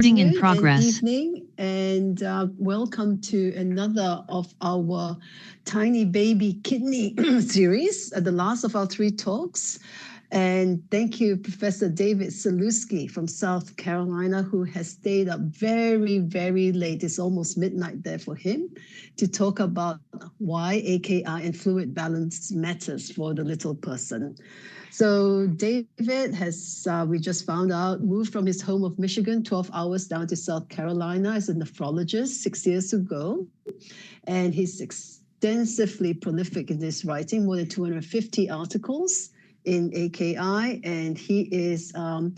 In progress. Evening, and welcome to another of our Tiny Baby Kidney series, the last of our 3 talks. And thank you, Professor David Selewki from South Carolina, who has stayed up very, very late. It's almost midnight there for him to talk about why AKI and fluid balance matters for the little person. So David has, we just found out, moved from his home of Michigan, 12 hours down to South Carolina as a nephrologist 6 years ago. And he's extensively prolific in his writing, more than 250 articles in AKI. And he is on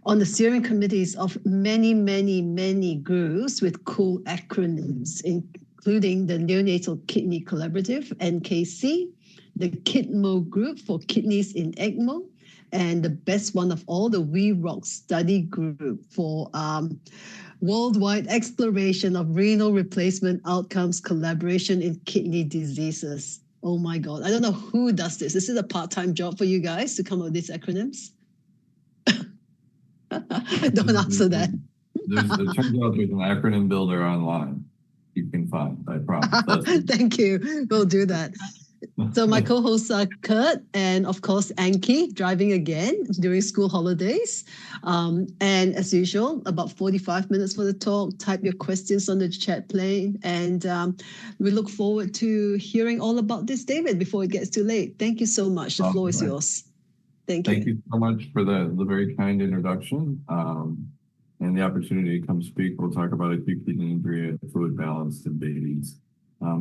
the steering committees of many, many, many groups with cool acronyms, including the Neonatal Kidney Collaborative, NKC, the KidMO group for kidneys in ECMO, and the best one of all, the We Rock study group for worldwide exploration of renal replacement outcomes collaboration in kidney diseases. Oh my God, I don't know who does this. This is a part-time job for you guys to come up with these acronyms. Don't answer that. It turns out there's an acronym builder online you can find, I promise. Thank you. We'll do that. So my co-hosts are Kurt and, of course, Anki, driving again during school holidays. And as usual, about 45 minutes for the talk. Type your questions on the chat pane. And we look forward to hearing all about this, David, before it gets too late. Thank you so much. The floor is yours. Thank you. Thank you so much for the very kind introduction and the opportunity to come speak. We'll talk about acute kidney injury and fluid balance in babies.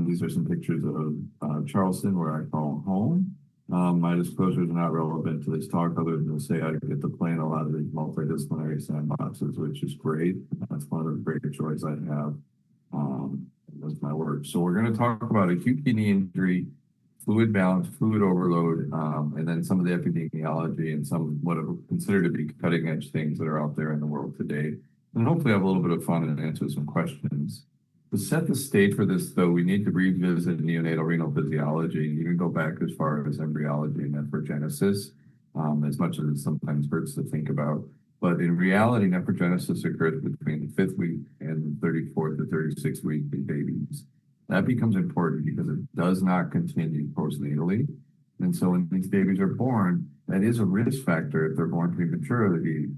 These are some pictures of Charleston, where I call home. My disclosures are not relevant to this talk, other than to say I get to play in a lot of these multidisciplinary sandboxes, which is great. That's one of the great joys I have with my work. So we're going to talk about acute kidney injury, fluid balance, fluid overload, and then some of the epidemiology and some what are considered to be cutting edge things that are out there in the world today. And hopefully have a little bit of fun and answer some questions. To set the stage for this, though, we need to revisit neonatal renal physiology. You can go back as far as embryology and nephrogenesis, as much as it sometimes hurts to think about. But in reality, nephrogenesis occurs between the 5th week and the 34th to 36th week in babies. That becomes important because it does not continue postnatally. And so when these babies are born, that is a risk factor if they're born prematurely,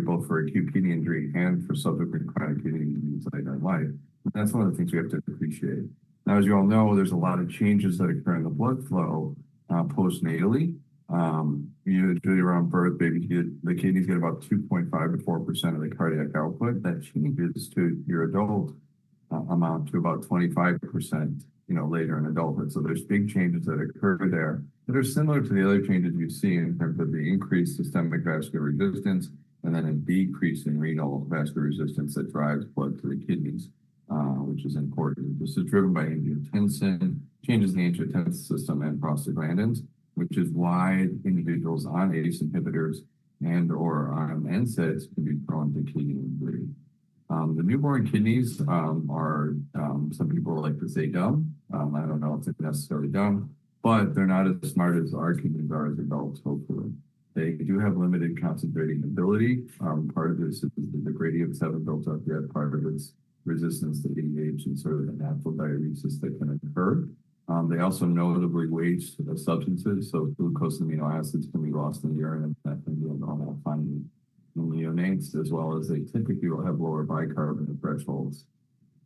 both for acute kidney injury and for subsequent chronic kidney disease later in life. That's one of the things we have to appreciate. Now, as you all know, there's a lot of changes that occur in the blood flow postnatally. Usually around birth, the kidneys get about 2.5 to 4% of the cardiac output. That changes to your adult amount to about 25%, later in adulthood. So there's big changes that occur there that are similar to the other changes you see in terms of the increased systemic vascular resistance and then a decrease in renal vascular resistance that drives blood to the kidneys. Which is important. This is driven by angiotensin, changes in the angiotensin system and prostaglandins, which is why individuals on ACE inhibitors and or on NSAIDs can be prone to kidney injury. The newborn kidneys are, some people like to say dumb. I don't know if it's necessarily dumb, but they're not as smart as our kidneys are as adults, hopefully. They do have limited concentrating ability. Part of this is the gradients haven't built up yet. Part of it's resistance to ADH and sort of the natural diuresis that can occur. They also notably waste substances, so glucose and amino acids can be lost in the urine, and that can be a normal finding in neonates, as well as they typically will have lower bicarbonate thresholds.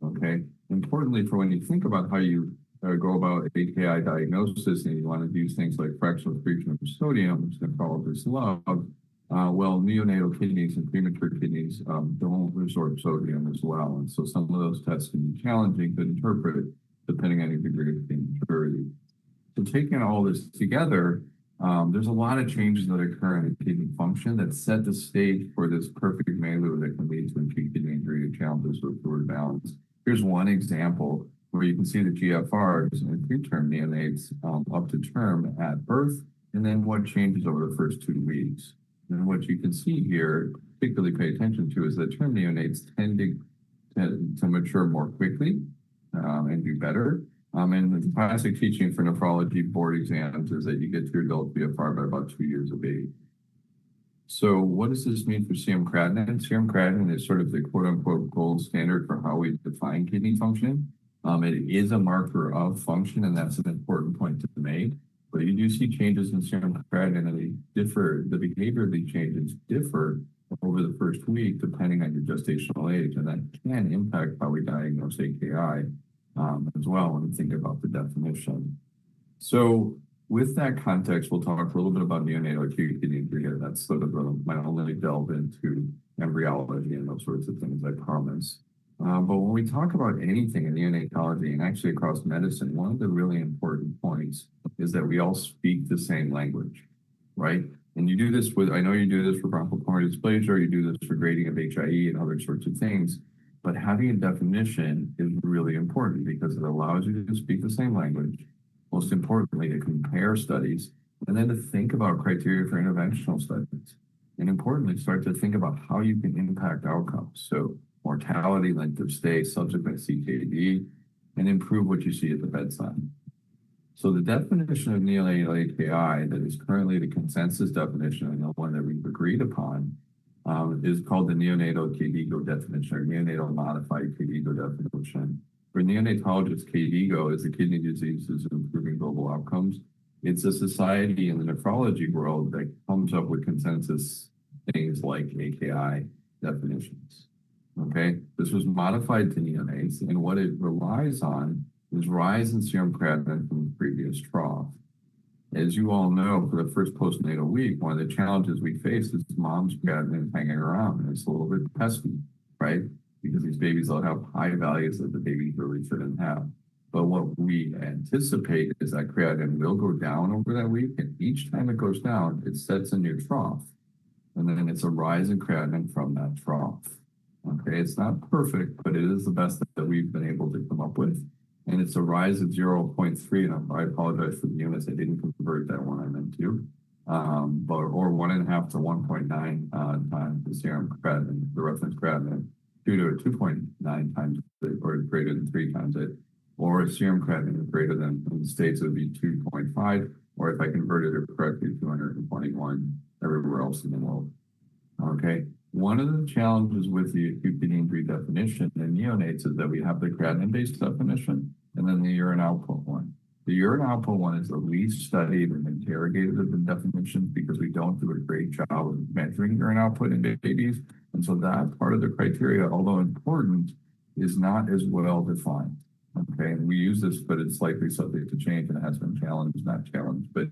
Okay. Importantly, for when you think about how you go about AKI diagnosis and you want to do things like fractional excretion of sodium, which nephrologists love, well, neonatal kidneys and premature kidneys don't absorb sodium as well. And so some of those tests can be challenging to interpret depending on your degree of maturity. So taking all this together, there's a lot of changes that occur in the kidney function that set the stage for this perfect milieu that can lead to acute kidney injury and challenges with fluid balance. Here's one example where you can see the GFRs in preterm neonates up to term at birth, and then what changes over the first 2 weeks. And what you can see here, particularly pay attention to, is that term neonates tend to mature more quickly and do better. And the classic teaching for nephrology board exams is that you get to your adult BFR by about 2 years of age. So what does this mean for serum creatinine? Serum creatinine is sort of the quote unquote gold standard for how we define kidney function. It is a marker of function, and that's an important point to be made. But you do see changes in serum creatinine, and they differ. The behavior of these changes differ over the first week, depending on your gestational age, and that can impact how we diagnose AKI as well when we think about the definition. So with that context, we'll talk a little bit about neonatal acute kidney injury. That's sort of my only delve into embryology and those sorts of things, I promise. But when we talk about anything in neonatology and actually across medicine, one of the really important points is that we all speak the same language, right? And you do this with, I know you do this for bronchopulmonary dysplasia, you do this for grading of HIE and other sorts of things, but having a definition is really important because it allows you to speak the same language. Most importantly, to compare studies, and then to think about criteria for interventional studies. And importantly, start to think about how you can impact outcomes. So mortality, length of stay, subsequent CKD, and improve what you see at the bedside. So the definition of neonatal AKI that is currently the consensus definition and the one that we've agreed upon is called the neonatal KDIGO definition, or neonatal modified KDIGO definition. For neonatologists, KDIGO is the Kidney Diseases Improving Global Outcomes. It's a society in the nephrology world that comes up with consensus things like AKI definitions. Okay, this was modified to neonates, and what it relies on is rise in serum creatinine from the previous trough. As you all know, for the first postnatal week, one of the challenges we face is mom's creatinine hanging around, and it's a little bit pesky, right? Because these babies will have high values that the babies really shouldn't have. But what we anticipate is that creatinine will go down over that week, and each time it goes down, it sets a new trough. And then it's a rise in creatinine from that trough. Okay, it's not perfect, but it is the best that we've been able to come up with. And it's a rise of 0.3, and I apologize for the units. I didn't convert that one I meant to. Or 1.5 to 1.9 times the serum creatinine, the reference creatinine, 2 to 2.9 times it, or greater than 3 times it, or serum creatinine greater than, in the States, it would be 2.5, or if I converted it correctly, 221 everywhere else in the world. Okay. One of the challenges with the acute kidney injury definition in neonates is that we have the creatinine-based definition and then the urine output one. The urine output one is the least studied and interrogated of the definitions because we don't do a great job of measuring urine output in babies. And so that part of the criteria, although important, is not as well defined. Okay, and we use this, but it's likely subject to change and has been challenged, not challenged, but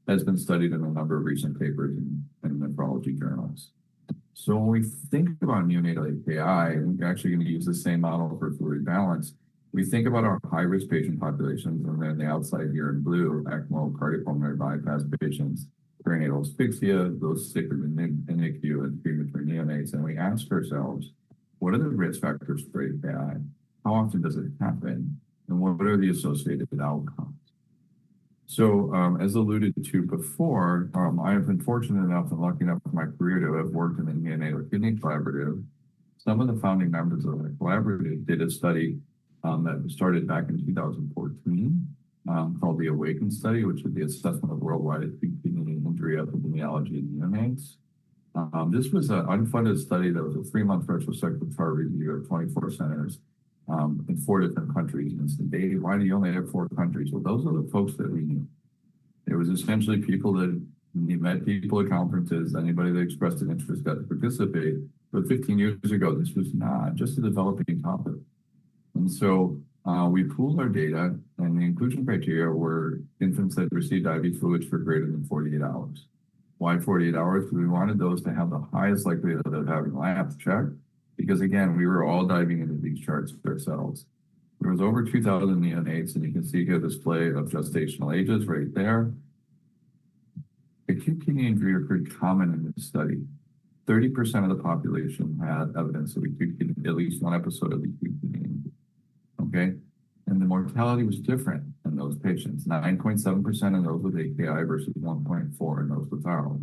has been studied in a number of recent papers in nephrology journals. So when we think about neonatal AKI, and we're actually going to use the same model for fluid balance, we think about our high-risk patient populations, and then the outside here in blue, ECMO, cardiopulmonary bypass patients, perinatal asphyxia, those sick with NICU and premature neonates, and we ask ourselves, what are the risk factors for AKI? How often does it happen? And what are the associated outcomes? So as alluded to before, I have been fortunate enough and lucky enough in my career to have worked in the Neonatal Kidney Collaborative. Some of the founding members of the collaborative did a study that started back in 2014 called the AWAKEN study, which is the assessment of worldwide acute kidney injury epidemiology in neonates. This was an unfunded study that was a 3-month retrospective chart review of 24 centers in 4 different countries. And so why do you only have 4 countries? Well, those are the folks that we knew. It was essentially people that met people at conferences, anybody that expressed an interest got to participate. But 15 years ago, this was not just a developing topic. And so we pooled our data, and the inclusion criteria were infants that received IV fluids for greater than 48 hours. Why 48 hours? Because we wanted those to have the highest likelihood of having labs checked. Because again, we were all diving into these charts ourselves. There was over 2,000 neonates, and you can see here a display of gestational ages right there. Acute kidney injury occurred common in this study. 30% of the population had evidence of acute kidney, at least one episode of acute kidney injury. Okay, and the mortality was different in those patients. 9.7% in those with AKI versus 1.4% in those without.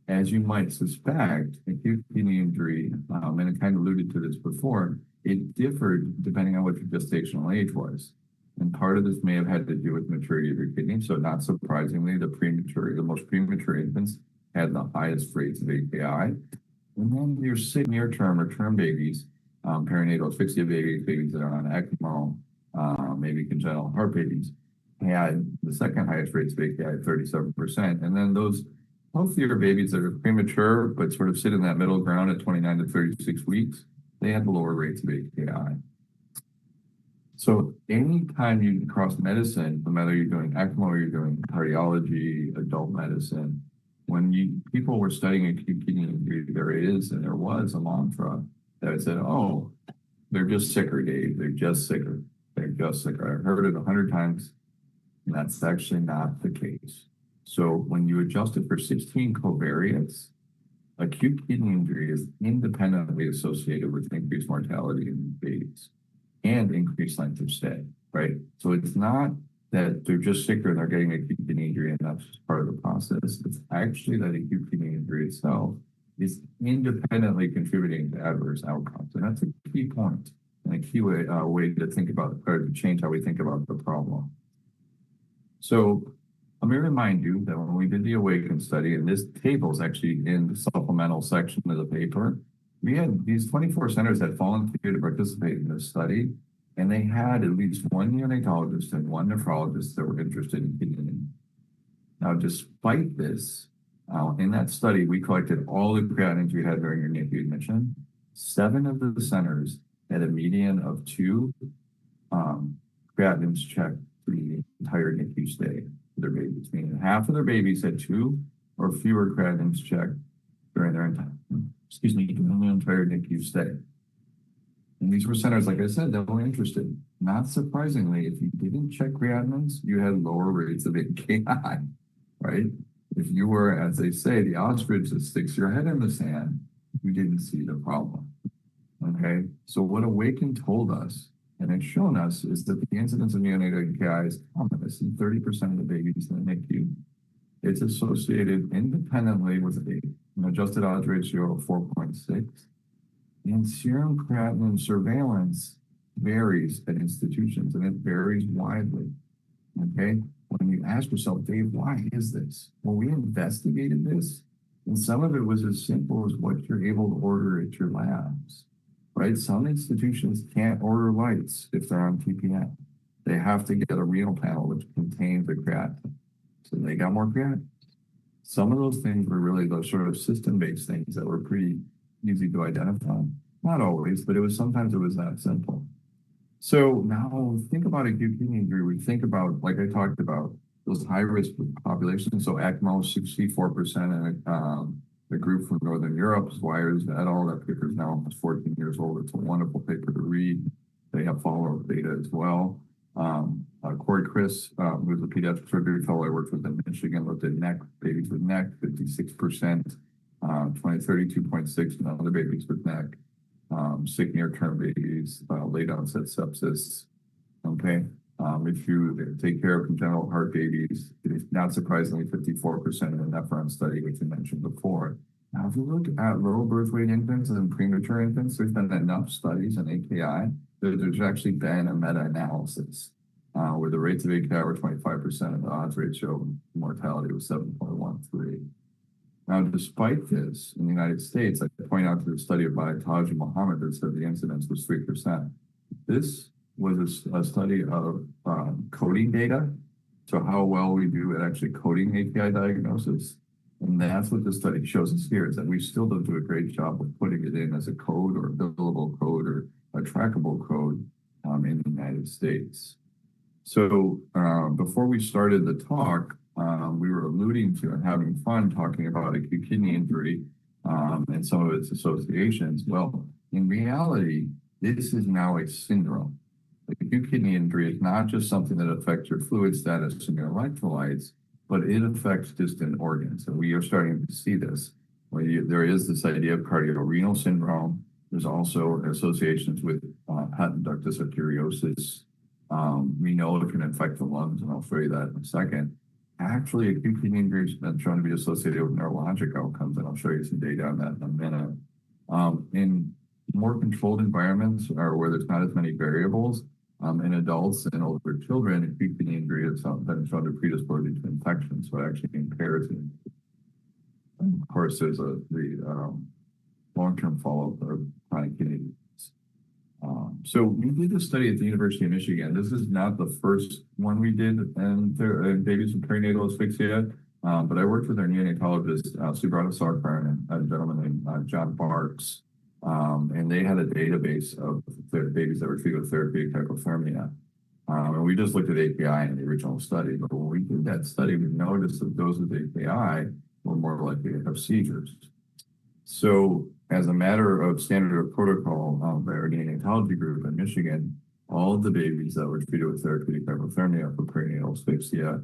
As you might suspect, acute kidney injury, and I kind of alluded to this before, it differed depending on what your gestational age was. And part of this may have had to do with maturity of your kidney. So not surprisingly, the most premature infants had the highest rates of AKI. And then your sick near-term or term babies, perinatal asphyxia babies, babies that are on ECMO, maybe congenital heart babies, had the second highest rates of AKI at 37%. And then those healthier babies that are premature but sort of sit in that middle ground at 29 to 36 weeks, they had lower rates of AKI. So anytime you cross medicine, no matter you're doing ECMO or you're doing cardiology, adult medicine, when people were studying acute kidney injury, there is and there was a mantra that said, oh, they're just sicker, Dave. They're just sicker. They're just sicker. I've heard it 100 times, and that's actually not the case. So when you adjust it for 16 covariates, acute kidney injury is independently associated with increased mortality in babies and increased length of stay, right? So it's not that they're just sicker and they're getting acute kidney injury and that's just part of the process. It's actually that acute kidney injury itself is independently contributing to adverse outcomes. And that's a key point and a key way to think about or to change how we think about the problem. So let me remind you that when we did the AWAKEN study, and this table is actually in the supplemental section of the paper, we had these 24 centers that volunteered to participate in this study, and they had at least one neonatologist and one nephrologist that were interested in kidney. Now, despite this, in that study, we collected all the creatinines we had during your NICU admission. 7 of the centers had a median of 2 creatinines checked for the entire NICU stay for their babies, meaning half of their babies had 2 or fewer creatinines checked during their entire NICU stay. And these were centers, like I said, that were interested. Not surprisingly, if you didn't check creatinines, you had lower rates of AKI, right? If you were, as they say, the ostrich that sticks your head in the sand, you didn't see the problem, okay? So what AWAKEN told us, and it's shown us, is that the incidence of neonatal AKI is common. It's in 30% of the babies in the NICU. It's associated independently with an adjusted odds ratio of 4.6. And serum creatinine surveillance varies at institutions, and it varies widely, okay? When you ask yourself, Dave, why is this? Well, we investigated this, and some of it was as simple as what you're able to order at your labs, right? Some institutions can't order lights if they're on TPN. They have to get a renal panel which contains the creatinine. So they got more creatinine. Some of those things were really those sort of system-based things that were pretty easy to identify. Not always, but sometimes it was that simple. So now think about acute kidney injury. We think about, like I talked about, those high-risk populations. So ECMO, 64% in the group from Northern Europe, Wires et al. That paper is now almost 14 years old. It's a wonderful paper to read. They have follow-up data as well. Corey Chris, who's a pediatric surgery fellow I worked with in Michigan, looked at neck, babies with neck, 56%, 32.6 in other babies with neck, sick near-term babies, late onset sepsis, okay? If you take care of congenital heart babies, it's not surprisingly 54% in the nephron study, which you mentioned before. Now, if you look at low birth weight infants and premature infants, there's been enough studies in AKI. There's actually been a meta-analysis where the rates of AKI were 25% and the odds ratio of mortality was 7.13. Now, despite this, in the United States, I point out to the study by Taj and Mohammed that said the incidence was 3%. This was a study of coding data, so how well we do at actually coding AKI diagnosis. And that's what this study shows us here, is that we still don't do a great job of putting it in as a code or a billable code or a trackable code in the United States. So before we started the talk, we were alluding to and having fun talking about acute kidney injury and some of its associations. Well, in reality, this is now a syndrome. Acute kidney injury is not just something that affects your fluid status and your electrolytes, but it affects distant organs. And we are starting to see this, where there is this idea of cardiorenal syndrome. There's also associations with patent ductus arteriosus. We know it can affect the lungs, and I'll show you that in a second. Actually, acute kidney injury has been shown to be associated with neurologic outcomes, and I'll show you some data on that in a minute. In more controlled environments or where there's not as many variables, in adults and older children, acute kidney injury has been shown to predispose to infection, so it actually impairs it. of course, there's the long-term follow-up of chronic kidney disease. So we did this study at the University of Michigan. This is not the first one we did in babies with perinatal asphyxia, but I worked with our neonatologist, Subrata Sarkar, and a gentleman named John Barks, and they had a database of babies that were treated with therapeutic hypothermia. And we just looked at AKI in the original study, but when we did that study, we noticed that those with AKI were more likely to have seizures. So as a matter of standard of protocol by our neonatology group in Michigan, all of the babies that were treated with therapeutic hypothermia for perinatal asphyxia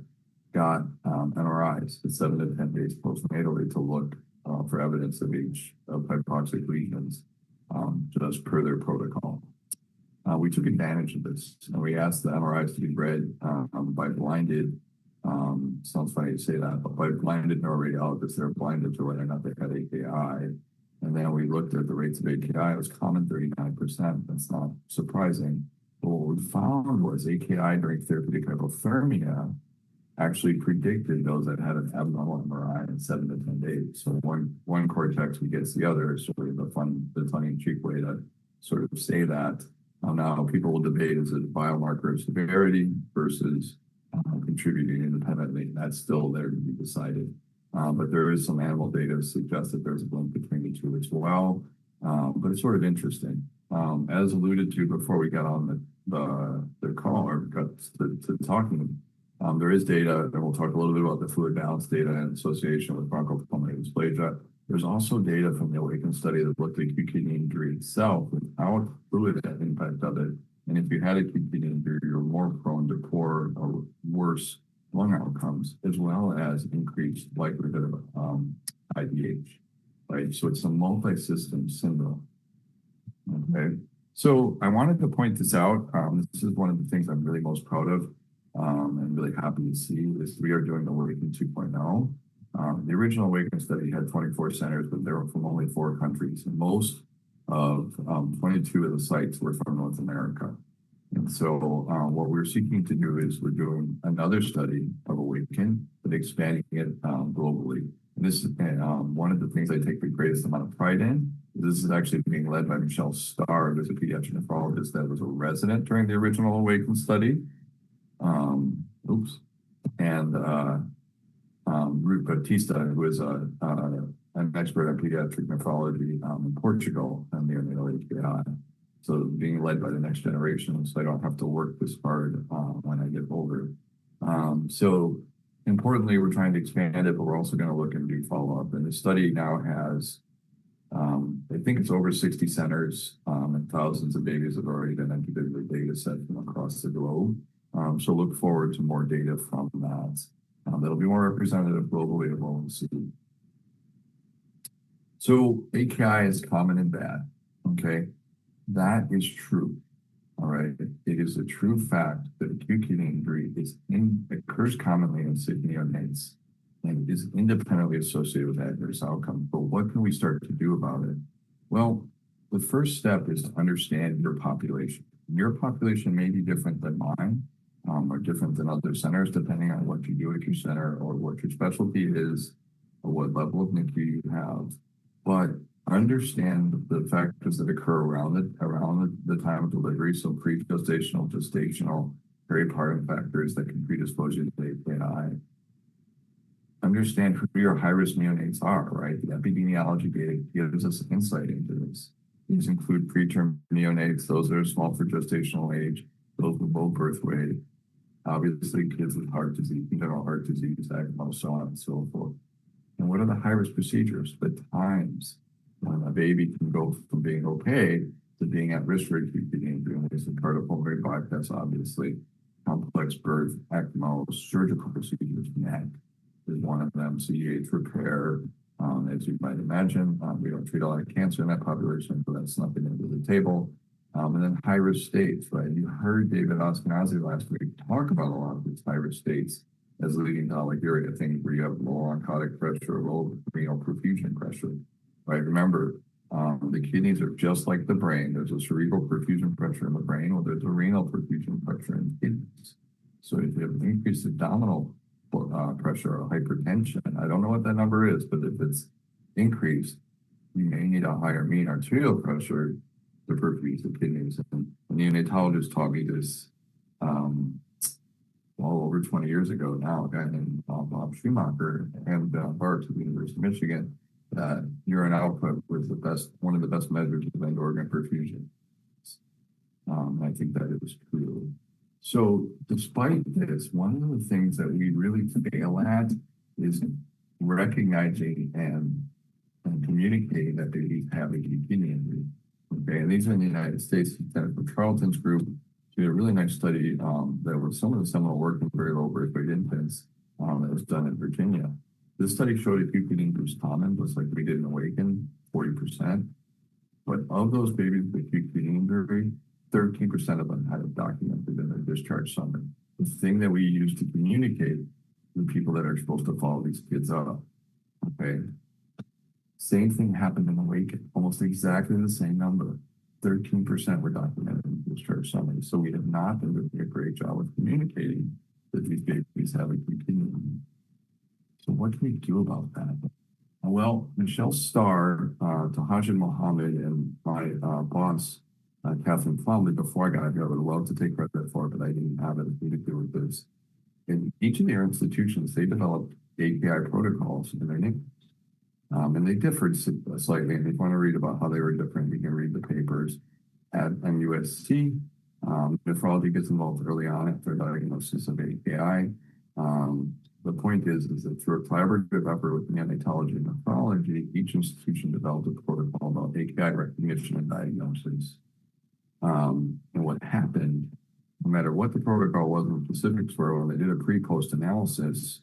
got MRIs at 7 to 10 days postnatally to look for evidence of hypoxic lesions, just per their protocol. We took advantage of this, and we asked the MRIs to be read by blinded, sounds funny to say that, but by blinded neuroradiologists. They're blinded to whether or not they had AKI. And then we looked at the rates of AKI. It was common 39%. That's not surprising. But what we found was AKI during therapeutic hypothermia actually predicted those that had an abnormal MRI in 7 to 10 days. So one cortex begets the other, sort of the tongue-in-cheek way to sort of say that. Now people will debate, is it a biomarker of severity versus contributing independently? And that's still there to be decided. But there is some animal data to suggest that there's a link between the two as well. But it's sort of interesting. As alluded to before we got on the call or got to talking, there is data, and we'll talk a little bit about the fluid balance data in association with bronchopulmonary dysplasia. There's also data from the AWAKEN study that looked at acute kidney injury itself without fluid impact of it. And if you had acute kidney injury, you're more prone to poor or worse lung outcomes, as well as increased likelihood of IVH, right? So it's a multi-system syndrome, okay? So I wanted to point this out. This is one of the things I'm really most proud of and really happy to see is we are doing the AWAKEN 2.0. The original AWAKEN study had 24 centers, but they were from only 4 countries. And most of 22 of the sites were from North America. And so what we're seeking to do is we're doing another study of AWAKEN, but expanding it globally. And this is one of the things I take the greatest amount of pride in. This is actually being led by Michelle Starr, who's a pediatric nephrologist that was a resident during the original AWAKEN study. And Ruth Batista, who is an expert on pediatric nephrology in Portugal and neonatal AKI. So being led by the next generation, so I don't have to work this hard when I get older. So importantly, we're trying to expand it, but we're also going to look and do follow-up. And the study now has, I think it's over 60 centers, and thousands of babies have already been entered into the data set from across the globe. So look forward to more data from that. That'll be more representative globally of what we'll see. So AKI is common and bad, okay? That is true, all right? It is a true fact that acute kidney injury occurs commonly in sick neonates and is independently associated with adverse outcomes. But what can we start to do about it? Well, the first step is to understand your population. Your population may be different than mine, or different than other centers, depending on what you do at your center or what your specialty is, or what level of NICU you have. But understand the factors that occur around the time of delivery, so pre-gestational, gestational, peripartum factors that can predispose you to AKI. Understand who your high-risk neonates are, right? The epidemiology data gives us insight into this. These include preterm neonates, those that are small for gestational age, those with low birth weight, obviously kids with heart disease, congenital heart disease, ECMO, so on and so forth. And what are the high-risk procedures? The times when a baby can go from being okay to being at risk for acute kidney injury. There's the cardiopulmonary bypass, obviously, complex birth, ECMO, surgical procedures, neck is one of them, CEH repair. As you might imagine, we don't treat a lot of cancer in that population, so that's nothing into the table. And then high-risk states, right? You heard David Ashkenazi last week talk about a lot of these high-risk states as leading to oliguria, things where you have low oncotic pressure, low renal perfusion pressure, right? Remember, the kidneys are just like the brain. There's a cerebral perfusion pressure in the brain, or there's a renal perfusion pressure in the kidneys. So if you have increased abdominal pressure or hypertension, I don't know what that number is, but if it's increased, you may need a higher mean arterial pressure to perfuse the kidneys. And the neonatologist taught me this well over 20 years ago now, a guy named Bob Schumacher and Bart at the University of Michigan, that urine output was one of the best measures of end organ perfusion. I think that is true. So despite this, one of the things that we really fail at is recognizing and communicating that babies have acute kidney injury. Okay, and these are in the United States. Jennifer Charlton's group did a really nice study that was some of the seminal work in very low birth weight infants that was done in Virginia. This study showed acute kidney injury was common, just like we did in AWAKEN, 40%. But of those babies with acute kidney injury, 13% of them had it documented in their discharge summary. The thing that we use to communicate with people that are supposed to follow these kids up. Okay. Same thing happened in AWAKEN, almost exactly the same number. 13% were documented in the discharge summary. So we have not been doing a great job of communicating that these babies have acute kidney injury. So what can we do about that? Well, Michelle Starr, Tahajid Mohammed, and my boss, Catherine Plumley, before I got here, I would love to take credit for it, but I didn't have it to do with this. In each of their institutions, they developed API protocols in their NICU. And they differed slightly. And if you want to read about how they were different, you can read the papers. At MUSC, nephrology gets involved early on after diagnosis of AKI. The point is that through a collaborative effort with neonatology and nephrology, each institution developed a protocol about AKI recognition and diagnosis. And what happened, no matter what the protocol was and the specifics were, when they did a pre-post analysis,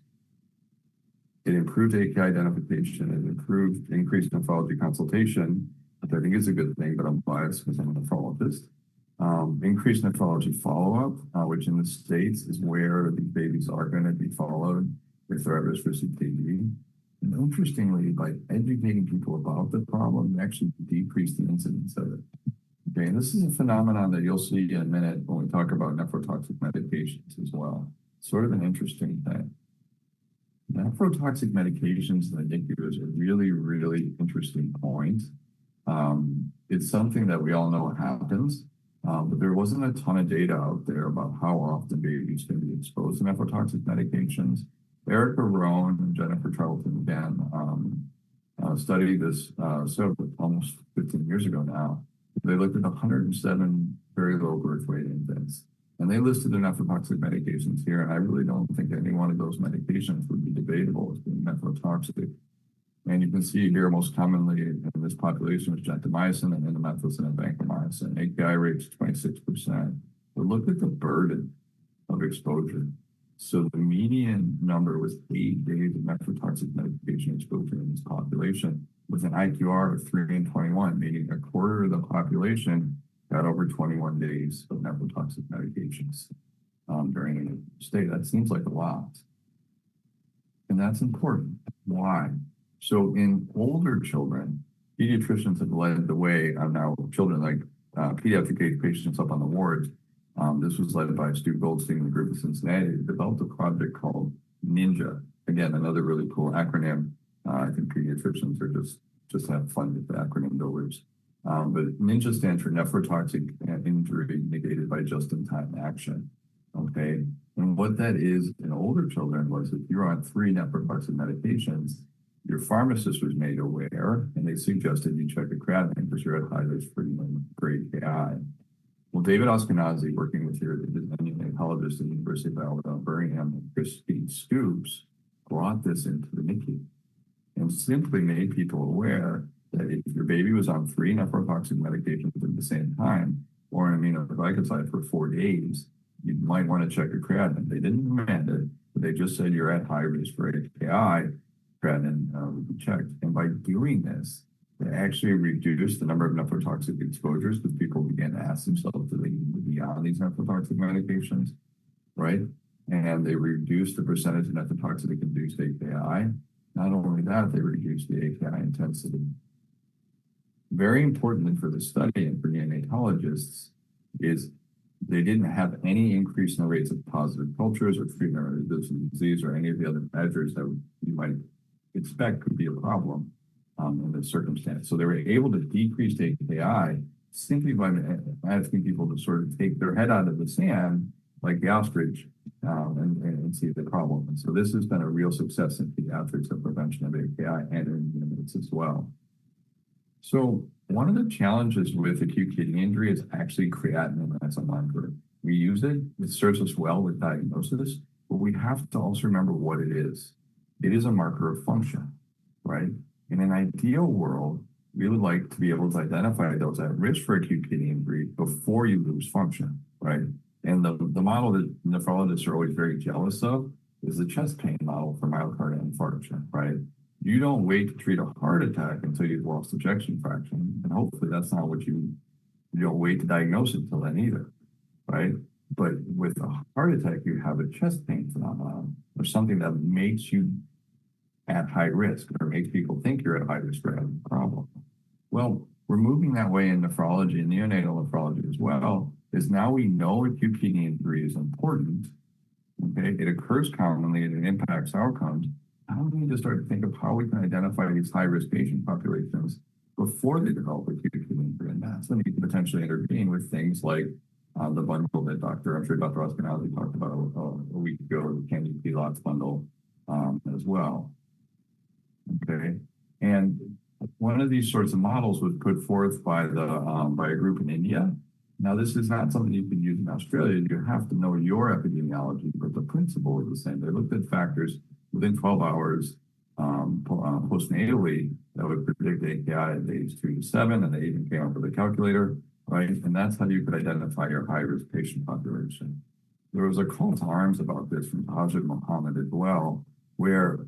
it improved AKI identification, it increased nephrology consultation, which I think is a good thing, but I'm biased because I'm a nephrologist. Increased nephrology follow-up, which in the States is where these babies are going to be followed if they're at risk for CKD. And interestingly, by educating people about the problem, we actually decreased the incidence of it. Okay, and this is a phenomenon that you'll see in a minute when we talk about nephrotoxic medications as well. Sort of an interesting thing. Nephrotoxic medications in the NICU is a really, really interesting point. It's something that we all know happens, but there wasn't a ton of data out there about how often babies can be exposed to nephrotoxic medications. Erica Roan and Jennifer Charlton again studied this almost 15 years ago now. They looked at 107 very low birth weight infants. And they listed their nephrotoxic medications here, and I really don't think any one of those medications would be debatable as being nephrotoxic. And you can see here most commonly in this population was gentamicin and indomethacin and vancomycin. AKI rates 26%. But look at the burden of exposure. So the median number was 8 days of nephrotoxic medication exposure in this population with an IQR of 3 and 21, meaning a quarter of the population got over 21 days of nephrotoxic medications during a stay. That seems like a lot. And that's important. Why? So in older children, pediatricians have led the way on now children like pediatric patients up on the wards. This was led by Stu Goldstein and the group in Cincinnati. They developed a project called NINJA. Again, another really cool acronym. I think pediatricians are just have fun with the acronym builders. But NINJA stands for nephrotoxic injury negated by just-in-time action. Okay, and what that is in older children was if you're on 3 nephrotoxic medications, your pharmacist was made aware, and they suggested you check a creatinine because you're at high risk for AKI. Well, David Ashkenazi, working with here, the neonatologist at the University of Alabama, Birmingham, and Christine Stoops, brought this into the NICU and simply made people aware that if your baby was on 3 nephrotoxic medications at the same time, or an aminoglycoside for 4 days, you might want to check a creatinine. They didn't recommend it, but they just said you're at high risk for AKI, creatinine would be checked. And by doing this, they actually reduced the number of nephrotoxic exposures because people began to ask themselves, do they need to be on these nephrotoxic medications, right? And they reduced the percentage of nephrotoxic-induced AKI. Not only that, they reduced the AKI intensity. Very importantly for the study and for neonatologists is they didn't have any increase in the rates of positive cultures or treatment-resistant disease or any of the other measures that you might expect could be a problem in this circumstance. So they were able to decrease AKI simply by asking people to sort of take their head out of the sand, like the ostrich, and see the problem. And so this has been a real success in pediatrics of prevention of AKI and in humans as well. So one of the challenges with acute kidney injury is actually creatinine as a marker. We use it, it serves us well with diagnosis, but we have to also remember what it is. It is a marker of function, right? In an ideal world, we would like to be able to identify those at risk for acute kidney injury before you lose function, right? And the model that nephrologists are always very jealous of is the chest pain model for myocardial infarction, right? You don't wait to treat a heart attack until you've lost ejection fraction. And hopefully that's not what you don't wait to diagnose it until then either, right? But with a heart attack, you have a chest pain phenomenon or something that makes you at high risk or makes people think you're at high risk for having a problem. Well, we're moving that way in nephrology and neonatal nephrology as well, is now we know acute kidney injury is important. Okay, it occurs commonly and it impacts outcomes. Now we need to start to think of how we can identify these high-risk patient populations before they develop acute kidney injury. And that's when you can potentially intervene with things like the bundle that I'm sure Dr. Ospinazi talked about a week ago, the Candy P-Lots bundle as well. Okay, and one of these sorts of models was put forth by a group in India. Now, this is not something you can use in Australia. You have to know your epidemiology, but the principle is the same. They looked at factors within 12 hours postnatally that would predict AKI at days 2 to 7, and they even came up with a calculator, right? And that's how you could identify your high-risk patient population. There was a call to arms about this from Tajid Mohammed as well, where,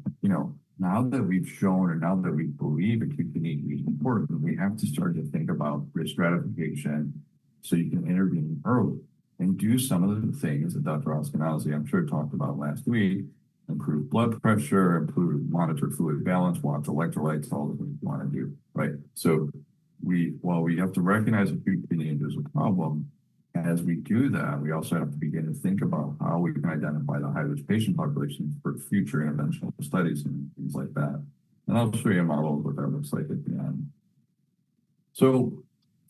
now that we've shown, or now that we believe acute kidney injury is important, we have to start to think about risk stratification so you can intervene early and do some of the things that Dr. Ospinazi, I'm sure, talked about last week: improve blood pressure, monitor fluid balance, watch electrolytes, all the things you want to do, right? So while we have to recognize acute kidney injury as a problem, as we do that, we also have to begin to think about how we can identify the high-risk patient populations for future interventional studies and things like that. And I'll show you a model of what that looks like at the end. So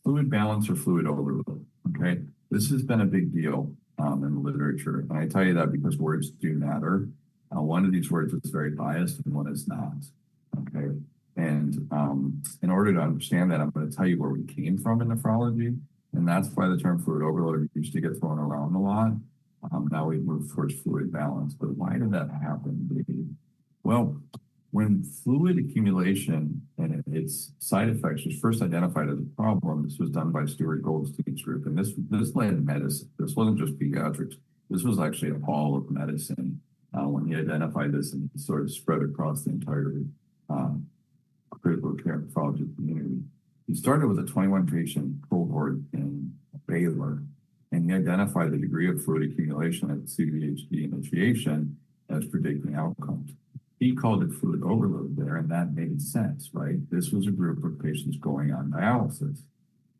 fluid balance or fluid overload, okay? This has been a big deal in the literature. And I tell you that because words do matter. One of these words is very biased and one is not, okay? And in order to understand that, I'm going to tell you where we came from in nephrology. And that's why the term fluid overload used to get thrown around a lot. Now we've moved towards fluid balance. But why did that happen? Well, when fluid accumulation and its side effects was first identified as a problem, this was done by Stuart Goldstein's group. And this led medicine. This wasn't just pediatrics. This was actually all of medicine when he identified this and sort of spread across the entire critical care nephrology community. He started with a 21-patient cohort in Baylor, and he identified the degree of fluid accumulation at CVHD initiation as predicting outcomes. He called it fluid overload there, and that made sense, right? This was a group of patients going on dialysis.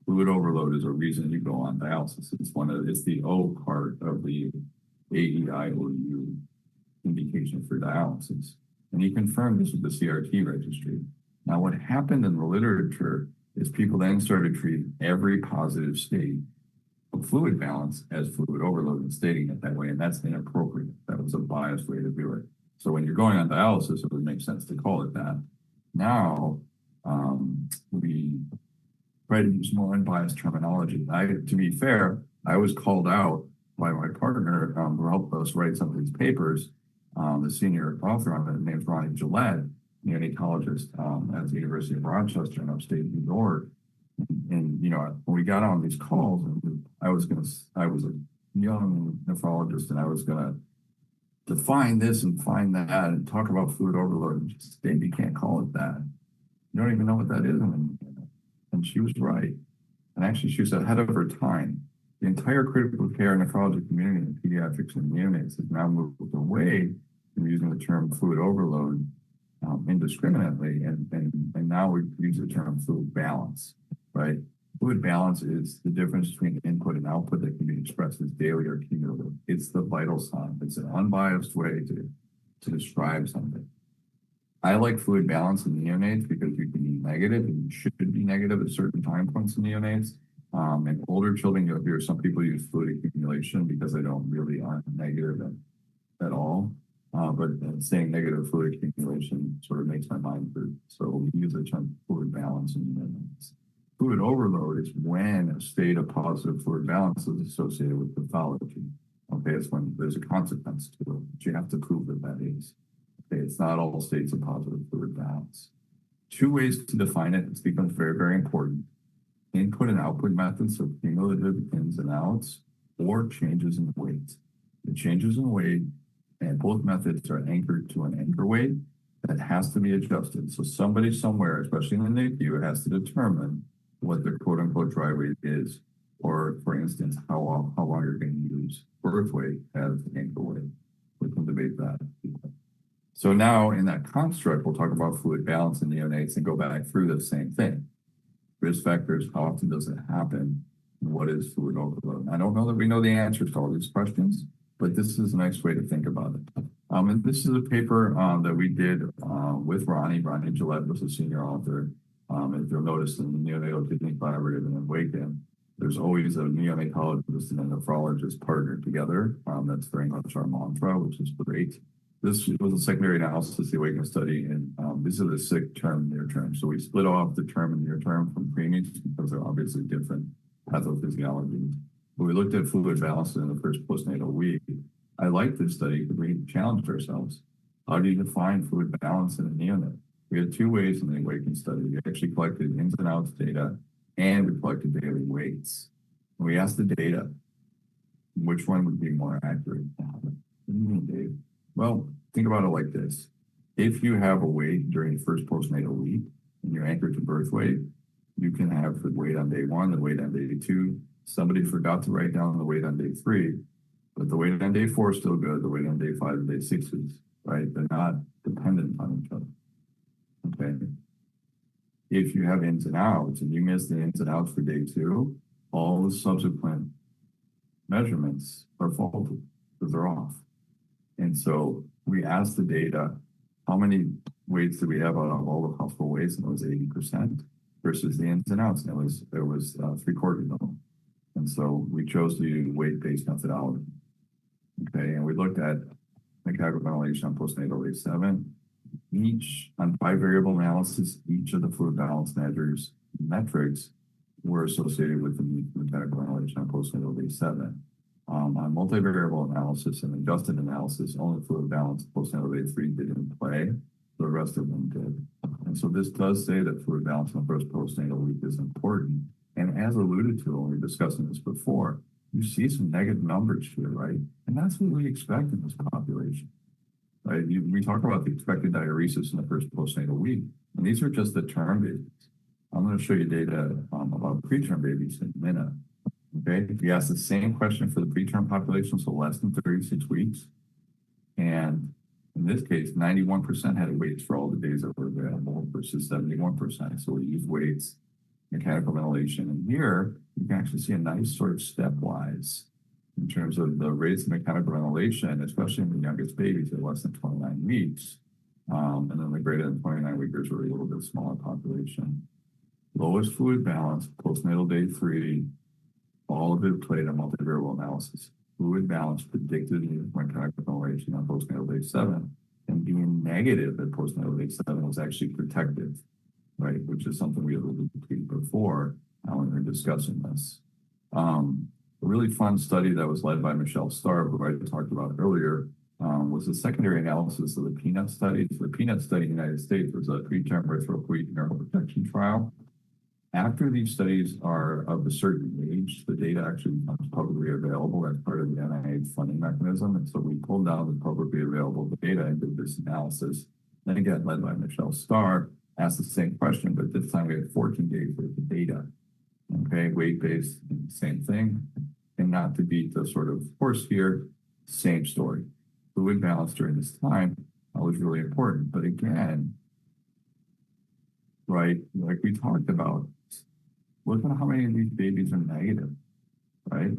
Fluid overload is a reason you go on dialysis. It's the O part of the AEIOU indication for dialysis. And he confirmed this with the CRT registry. Now, what happened in the literature is people then started treating every positive state of fluid balance as fluid overload and stating it that way, and that's inappropriate. That was a biased way to do it. So when you're going on dialysis, it would make sense to call it that. Now, we try to use more unbiased terminology. To be fair, I was called out by my partner who helped us write some of these papers. The senior author on it, his name's Ronnie Gillette, neonatologist at the University of Rochester in upstate New York. And when we got on these calls, I was a young nephrologist, and I was gonna define this and find that and talk about fluid overload. And just, Dave, you can't call it that. You don't even know what that is. And she was right. And actually, she was ahead of her time. The entire critical care nephrology community in pediatrics and neonates has now moved away from using the term fluid overload indiscriminately, and now we use the term fluid balance, right? Fluid balance is the difference between input and output that can be expressed as daily or cumulative. It's the vital sign. It's an unbiased way to describe something. I like fluid balance in neonates because you can be negative and you should be negative at certain time points in neonates. In older children, you'll hear some people use fluid accumulation because they don't really aren't negative at all. But saying negative fluid accumulation sort of makes my mind hurt. So we use the term fluid balance in neonates. Fluid overload is when a state of positive fluid balance is associated with pathology. Okay, it's when there's a consequence to it, but you have to prove that that is. Okay, it's not all states of positive fluid balance. Two ways to define it. It becomes very, very important. Input and output methods, so cumulative ins and outs, or changes in weight. The changes in weight, and both methods are anchored to an anchor weight that has to be adjusted. So somebody somewhere, especially in the NICU, has to determine what the quote unquote dry weight is, or for instance, how long you're going to use birth weight as the anchor weight. We can debate that. So now in that construct, we'll talk about fluid balance in neonates and go back through the same thing. Risk factors, how often does it happen? And what is fluid overload? I don't know that we know the answers to all these questions, but this is a nice way to think about it. And this is a paper that we did with Ronnie. Ronnie Gillette was a senior author. If you'll notice in the Neonatal Kidney Collaborative and AWAKEN, there's always a neonatologist and a nephrologist partnered together. That's very much our mantra, which is great. This was a secondary analysis of the AWAKEN study, and these are the sick term, near term. So we split off the term and near term from preemies because they're obviously different pathophysiology. But we looked at fluid balance in the first postnatal week. I like this study because we challenged ourselves. How do you define fluid balance in a neonate? We had two ways in the AWAKEN study. We actually collected ins and outs data, and we collected daily weights. And we asked the data, which one would be more accurate? What do you mean, Dave? Well, think about it like this. If you have a weight during the first postnatal week and you're anchored to birth weight, you can have the weight on day one, the weight on day two. Somebody forgot to write down the weight on day three, but the weight on day four is still good. The weight on day five and day six is, right? They're not dependent on each other. Okay. If you have ins and outs and you miss the ins and outs for day two, all the subsequent measurements are faulty because they're off. And so we asked the data, how many weights do we have out of all the possible weights? And it was 80% versus the ins and outs. And it was 3/4 of them. And so we chose to use weight-based methodology. Okay, and we looked at mechanical ventilation on postnatal day 7. Each, on bivariable analysis, each of the fluid balance measures metrics were associated with the mechanical ventilation on postnatal day 7. On multivariable analysis and adjusted analysis, only fluid balance postnatal day 3 didn't play. The rest of them did. And so this does say that fluid balance in the first postnatal week is important. And as alluded to when we were discussing this before, you see some negative numbers here, right? And that's what we expect in this population, right? We talk about the expected diuresis in the first postnatal week, and these are just the term babies. I'm going to show you data about preterm babies in a minute. Okay, we asked the same question for the preterm population, so less than 36 weeks. And in this case, 91% had weights for all the days that were available versus 71%. So we used weights, mechanical ventilation. And here, you can actually see a nice sort of stepwise in terms of the rates of mechanical ventilation, especially in the youngest babies at less than 29 weeks. And then the greater than 29 weekers were a little bit smaller population. Lowest fluid balance, postnatal day 3, all of it played a multivariable analysis. Fluid balance predicted mechanical ventilation on postnatal day 7, and being negative at postnatal day 7 was actually protective, right? Which is something we alluded to before when we were discussing this. A really fun study that was led by Michelle Starr, who I talked about earlier, was a secondary analysis of the PEANUT study. So the PEANUT study in the United States was a preterm erythropoietic neuroprotection trial. After these studies are of a certain age, the data actually becomes publicly available as part of the NIH funding mechanism. And so we pulled down the publicly available data and did this analysis. Then again, led by Michelle Starr, asked the same question, but this time we had 14 days worth of data. Okay, weight-based, same thing. And not to beat the sort of horse here, same story. Fluid balance during this time was really important. But again, right, like we talked about, look at how many of these babies are negative, right?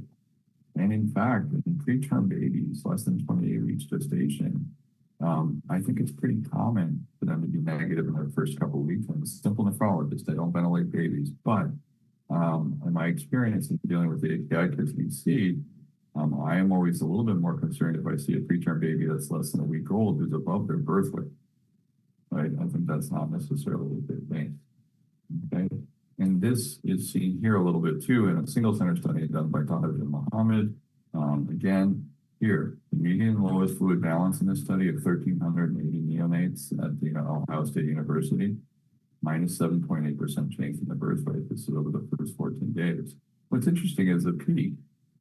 And in fact, in preterm babies, less than 28 weeks gestation, I think it's pretty common for them to be negative in their first couple of weeks. I'm a simple nephrologist. I don't ventilate babies, but in my experience in dealing with the AKI kids we see, I am always a little bit more concerned if I see a preterm baby that's less than a week old who's above their birth weight, right? I think that's not necessarily a good thing, okay? And this is seen here a little bit too in a single center study done by Dr. Mohammed. Again, here, the median lowest fluid balance in this study of 1,380 neonates at the Ohio State University, minus 7.8% change in the birth rate. This is over the first 14 days. What's interesting is the peak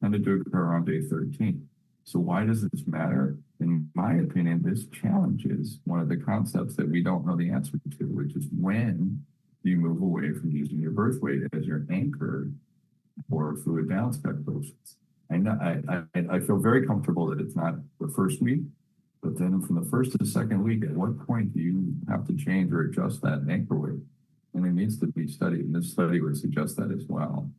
tended to occur around day 13. So why does this matter? In my opinion, this challenges one of the concepts that we don't know the answer to, which is when do you move away from using your birth weight as your anchor for fluid balance calculations? I feel very comfortable that it's not the first week, but then from the first to the second week, at what point do you have to change or adjust that anchor weight? And it needs to be studied, and this study would suggest that as well.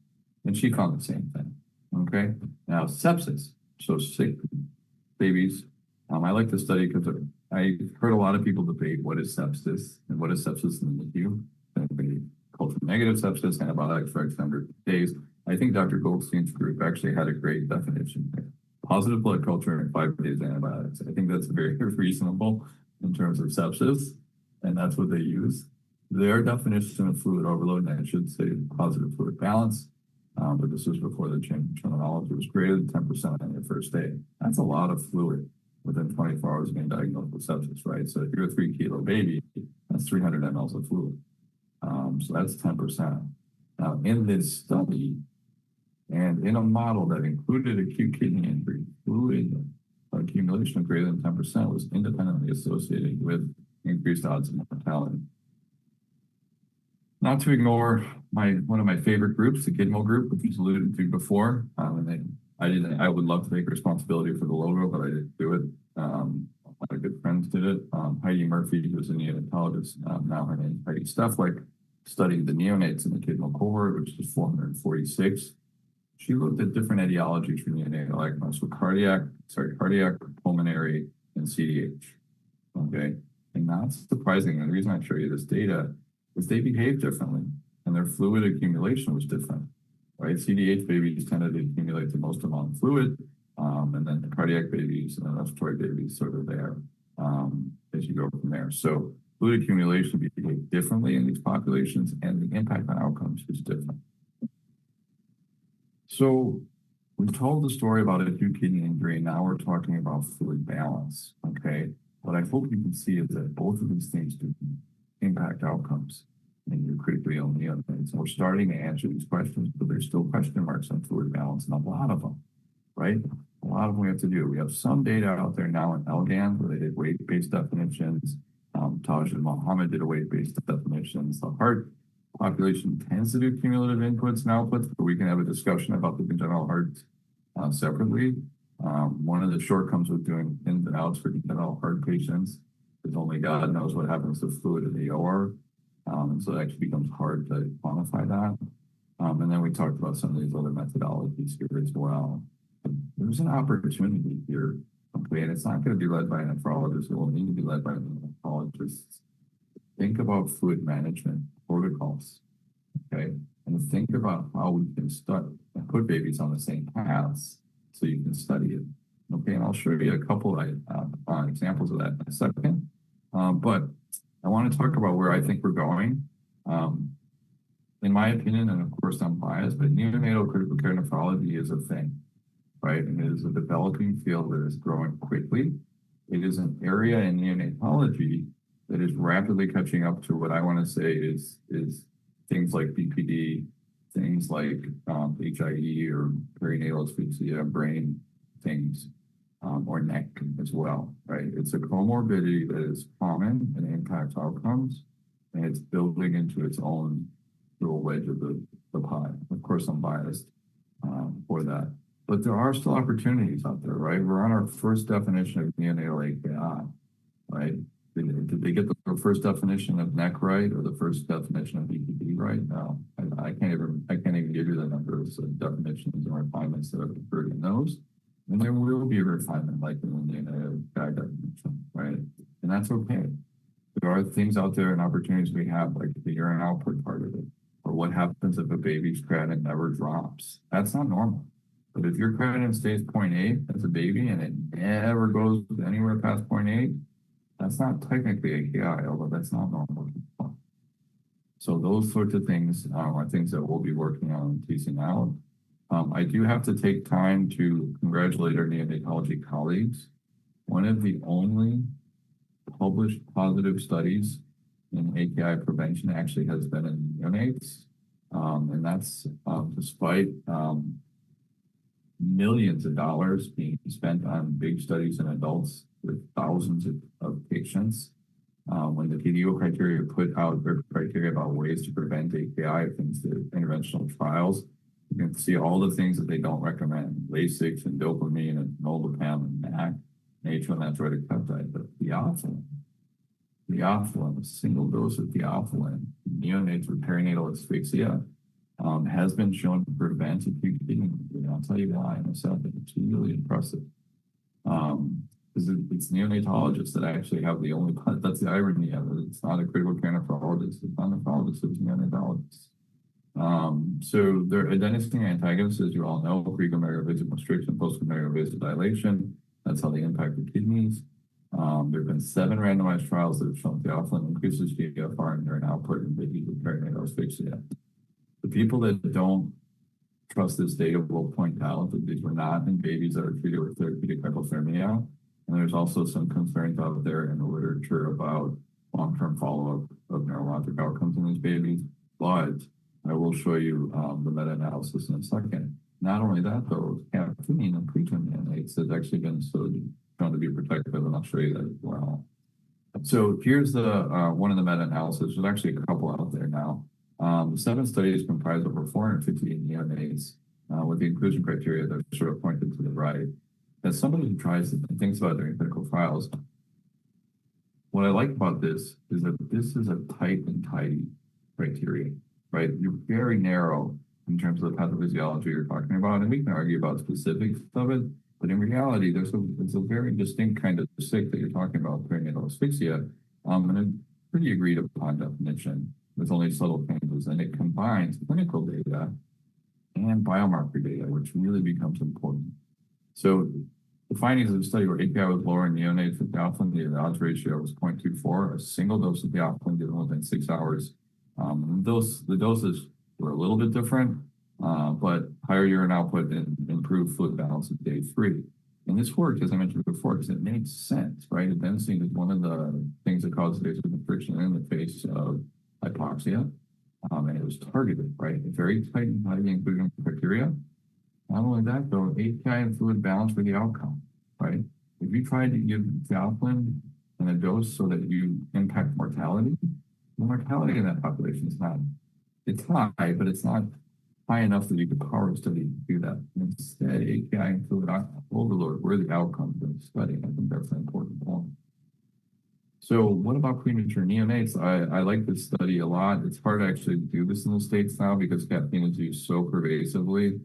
And she found the same thing, okay? Now, sepsis, so sick babies. I like to study because I heard a lot of people debate what is sepsis and what is sepsis in the NICU. Culture negative sepsis, antibiotics for extended days. I think Dr. Goldstein's group actually had a great definition there. Positive blood culture and 5 days antibiotics. I think that's very reasonable in terms of sepsis, and that's what they use. Their definition of fluid overload, and I should say positive fluid balance, but this was before the change in terminology, was greater than 10% on your first day. That's a lot of fluid within 24 hours of being diagnosed with sepsis, right? So if you're a 3-kilo baby, that's 300 mLs of fluid. So that's 10%. Now, in this study, and in a model that included acute kidney injury, fluid accumulation of greater than 10% was independently associated with increased odds of mortality. Not to ignore one of my favorite groups, the Kidmo group, which was alluded to before. I would love to take responsibility for the logo, but I didn't do it. My good friends did it. Heidi Murphy, who was a neonatologist, now her name is Heidi Stufflick, studied the neonates in the Kidmo cohort, which is 446. She looked at different etiologies for neonatal ECMO, so cardiac, pulmonary, and CDH. Okay, and not surprising. And the reason I show you this data is they behave differently, and their fluid accumulation was different. Right, CDH babies tended to accumulate the most amount of fluid, and then the cardiac babies and the respiratory babies sort of there as you go from there. So fluid accumulation behaves differently in these populations, and the impact on outcomes is different. So we told the story about acute kidney injury, and now we're talking about fluid balance, okay? What I hope you can see is that both of these things do impact outcomes in your critically ill neonates. And we're starting to answer these questions, but there's still question marks on fluid balance, and a lot of them, right? A lot of them we have to do. We have some data out there now in LGAN where they did weight-based definitions. Taj and Mohammed did a weight-based definitions. The heart population tends to do cumulative inputs and outputs, but we can have a discussion about the congenital heart separately. One of the shortcomings with doing ins and outs for congenital heart patients is only God knows what happens to fluid in the OR. And so it actually becomes hard to quantify that. And then we talked about some of these other methodologies here as well. There's an opportunity here, okay, and it's not going to be led by a nephrologist. It will need to be led by nephrologists. Think about fluid management protocols, okay? And think about how we can start and put babies on the same paths so you can study it, okay? And I'll show you a couple of examples of that in a second. But I want to talk about where I think we're going. In my opinion, and of course I'm biased, but neonatal critical care nephrology is a thing, right? And it is a developing field that is growing quickly. It is an area in neonatology that is rapidly catching up to what I want to say is things like BPD, things like HIE or perinatal asphyxia, brain things, or neck as well, right? It's a comorbidity that is common and impacts outcomes, and it's building into its own little wedge of the pie. Of course, I'm biased for that. But there are still opportunities out there, right? We're on our first definition of neonatal AKI, right? Did they get the first definition of neck right, or the first definition of BPD right? No, I can't even give you the numbers of definitions and refinements that have occurred in those. And there will be refinement like in the guidelines, right? And that's okay. There are things out there and opportunities we have, like the urine output part of it, or what happens if a baby's creatinine never drops. That's not normal. But if your creatinine stays 0.8 as a baby and it never goes anywhere past 0.8, that's not technically AKI, although that's not normal. So those sorts of things are things that we'll be working on teasing out. I do have to take time to congratulate our neonatology colleagues. One of the only published positive studies in AKI prevention actually has been in neonates. And that's despite millions of dollars being spent on big studies in adults with thousands of patients. When the PDO criteria put out their criteria about ways to prevent AKI, things to interventional trials, you can see all the things that they don't recommend: Lasix and dopamine and nolvaparin and MAC, H1 natriuretic peptide, but theophylline, a single dose of theophylline, neonates with perinatal asphyxia, has been shown to prevent acute kidney injury. I'll tell you why in a second. It's really impressive. Because it's neonatologists that actually have the only, that's the irony of it. It's not a critical care nephrologist, it's not a nephrologist, it's neonatologists. So they're adenosine antagonists, as you all know, preglomerular vasoconstriction, postglomerular vasodilation. That's how they impact the kidneys. There have been 7 randomized trials that have shown theophylline increases GFR and urine output in babies with perinatal asphyxia. The people that don't trust this data will point out that these were not in babies that are treated with therapeutic hypothermia. And there's also some concerns out there in the literature about long-term follow-up of neurologic outcomes in these babies. But I will show you the meta-analysis in a second. Not only that, though, caffeine and preterm neonates has actually been shown to be protective, and I'll show you that as well. So here's the one of the meta-analysis. There's actually a couple out there now. 7 studies comprise over 458 neonates with the inclusion criteria that are sort of pointed to the right. As somebody who tries and thinks about doing clinical trials, what I like about this is that this is a tight and tidy criteria, right? You're very narrow in terms of the pathophysiology you're talking about, and we can argue about specifics of it, but in reality, it's a very distinct kind of sick that you're talking about, perinatal asphyxia, and a pretty agreed upon definition with only subtle changes, and it combines clinical data and biomarker data, which really becomes important. So the findings of the study were AKI was lower in neonates with theophylline. The odds ratio was 0.24. A single dose of theophylline given within 6 hours. The doses were a little bit different, but higher urine output and improved fluid balance at day 3. And this worked, as I mentioned before, because it made sense, right? Adenosine is one of the things that causes vasoconstriction in the face of hypoxia, and it was targeted, right? A very tight and highly inclusion criteria. Not only that, though, AKI and fluid balance were the outcome, right? If you tried to give theophylline in a dose so that you impact mortality, the mortality in that population is not, it's high, but it's not high enough that you could power a study to do that. And instead, AKI and fluid overload were the outcomes of the study. I think that's an important point. So what about premature neonates? I like this study a lot. It's hard to actually do this in the States now because caffeine is used so pervasively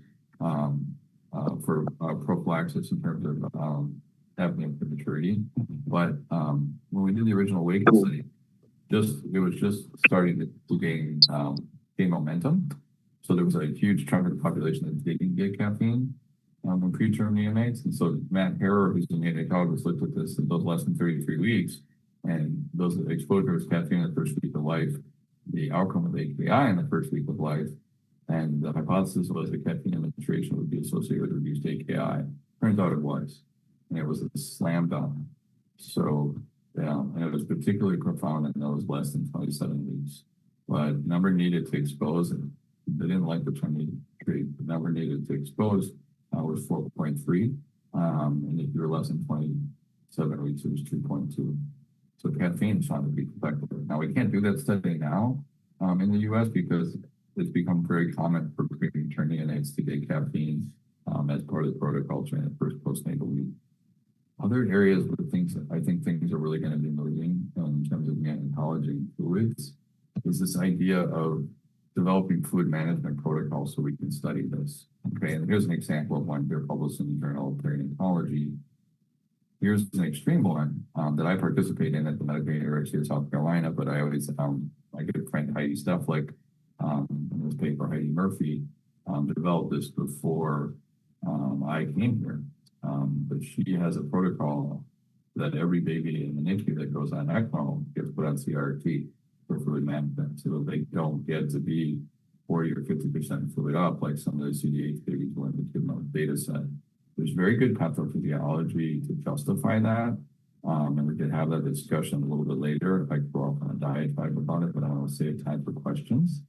for prophylaxis in terms of happening prematurity. But when we did the original AWAKEN study, it was just starting to gain momentum. So there was a huge chunk of the population that didn't get caffeine in preterm neonates. And so Matt Harrer, who's a neonatologist, looked at this in those less than 33 weeks, and those exposures to caffeine in the first week of life, the outcome of AKI in the first week of life. And the hypothesis was that caffeine administration would be associated with reduced AKI. Turns out it was. And it was a slam dunk. So, yeah, and it was particularly profound in those less than 27 weeks. But number needed to expose, and they didn't like the term needed to treat. The number needed to expose was 4.3. And if you were less than 27 weeks, it was 2.2. So caffeine is found to be effective. Now, we can't do that study now in the US because it's become very common for premature neonates to get caffeine as part of the protocol during the first postnatal week. Other areas where I think things are really going to be moving in terms of neonatology fluids is this idea of developing fluid management protocols so we can study this. Okay, and here's an example of one here published in the Journal of Perinatology. Here's an extreme one that I participate in at the Medical University of South Carolina, but I always my good friend Heidi Steflik, in this paper, Heidi Murphy, developed this before I came here. But she has a protocol that every baby in the NICU that goes on ECMO gets put on CRT for fluid management so that they don't get to be 40 or 50% fluid up like some of the CDH babies were in the kidney data set. There's very good pathophysiology to justify that. And we could have that discussion a little bit later if I go off on a diatribe about it, but I want to save time for questions.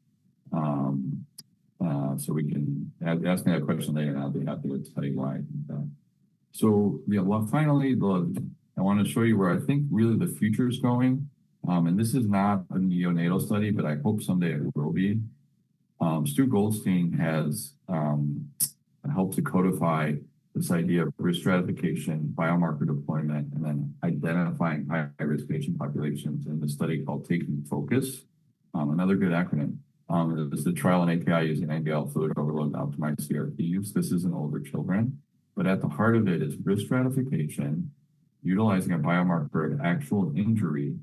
So we can ask me that question later, and I'll be happy to tell you why I think that. So yeah, well, finally, I want to show you where I think really the future is going. And this is not a neonatal study, but I hope someday it will be. Stu Goldstein has helped to codify this idea of risk stratification, biomarker deployment, and then identifying high-risk patient populations in the study called Taking Focus. Another good acronym. It's the trial in AKI using NGL fluid overload to optimize CRT use. This is in older children, but at the heart of it is risk stratification, utilizing a biomarker of actual injury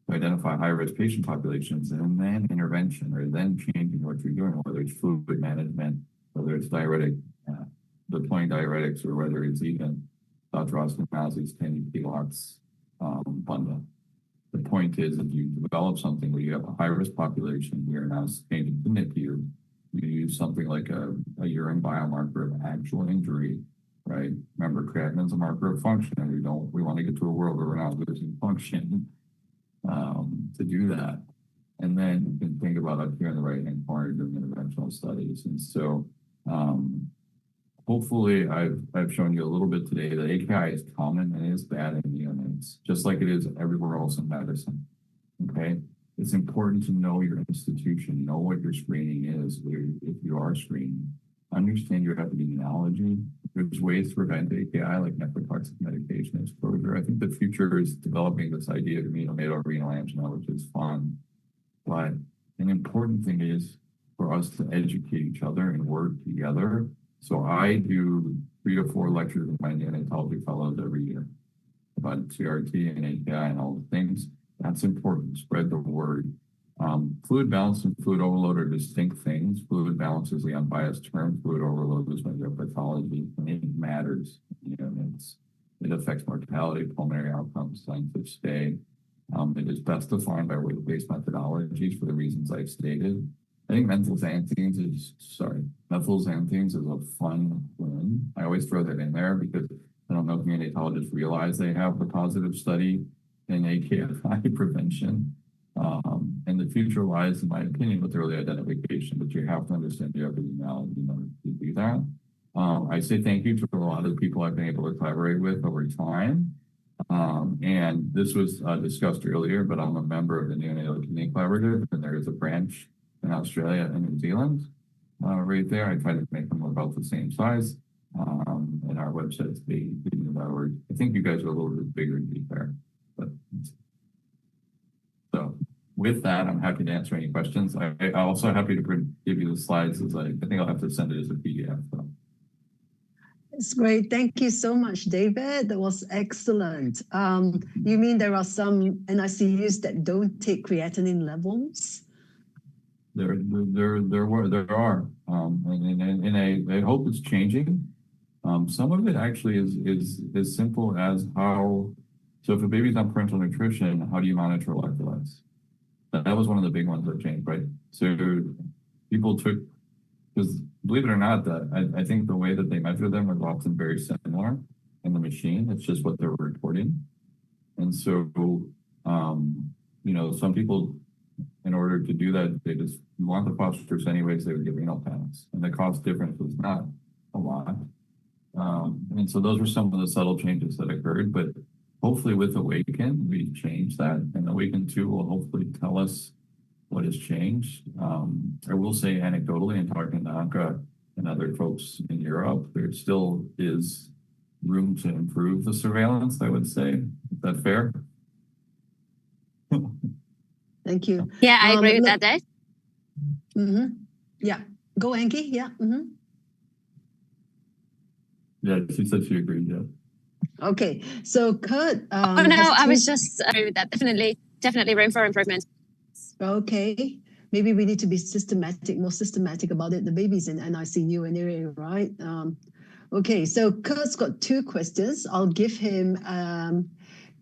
to identify high-risk patient populations, and then intervention, or then changing what you're doing, whether it's fluid management, whether it's diuretic, deploying diuretics, or whether it's even Ross-Nazi's 10 kilowatts bundle. The point is, if you develop something where you have a high-risk population, you're now changing the NICU, you use something like a urine biomarker of actual injury, right? Remember, creatinine's a marker of function, and we want to get to a world where we're not losing function to do that. And then you can think about up here in the right-hand corner doing interventional studies. And so hopefully I've shown you a little bit today that AKI is common and is bad in neonates, just like it is everywhere else in medicine. Okay, it's important to know your institution, know what your screening is. If you are screening, understand your epidemiology. There's ways to prevent AKI, like nephrotoxic medication exposure. I think the future is developing this idea of neonatal renal angina, which is fun. But an important thing is for us to educate each other and work together. So I do 3 to 4 lectures with my neonatology fellows every year about CRT and AKI and all the things. That's important. Spread the word. Fluid balance and fluid overload are distinct things. Fluid balance is the unbiased term. Fluid overload is measure of pathology, and it matters. It affects mortality, pulmonary outcomes, length of stay. It is best defined by weight-based methodologies for the reasons I've stated. I think methylxanthines is a fun one. I always throw that in there because I don't know if neonatologists realize they have a positive study in AKI prevention. And the future lies, in my opinion, with early identification, but you have to understand the epidemiology in order to do that. I say thank you to a lot of the people I've been able to collaborate with over time. And this was discussed earlier, but I'm a member of the Neonatal Kidney Collaborative, and there is a branch in Australia and New Zealand right there. I try to make them about the same size. And our website's baby.org. I think you guys are a little bit bigger to be fair. But so with that, I'm happy to answer any questions. I'm also happy to give you the slides I think I'll have to send it as a PDF. So. It's great. Thank you so much, David. That was excellent. You mean there are some NICUs that don't take creatinine levels? There are, and I hope it's changing. Some of it actually is as simple as so if a baby's on parental nutrition, how do you monitor electrolytes? That was one of the big ones that changed, right? So people because believe it or not, I think the way that they measure them is often very similar in the machine. It's just what they're reporting. And so, some people, in order to do that, you want the phosphorus anyways, they would get renal panels. And the cost difference was not a lot. And so those were some of the subtle changes that occurred, but hopefully with AWAKEN, we changed that. And AWAKEN 2 will hopefully tell us what has changed. I will say anecdotally, in talking to Anka and other folks in Europe, there still is room to improve the surveillance, I would say. Is that fair? Thank you. Yeah, I agree with that, Dave. Yeah. Go, Anki. Yeah. Yeah, she said she agreed, yeah. Okay, so Kurt oh no, I was just with that. Definitely room for improvement. Okay, maybe we need to be more systematic about it. The baby's in NICU anyway, right? Okay, so Kurt's got two questions. I'll give him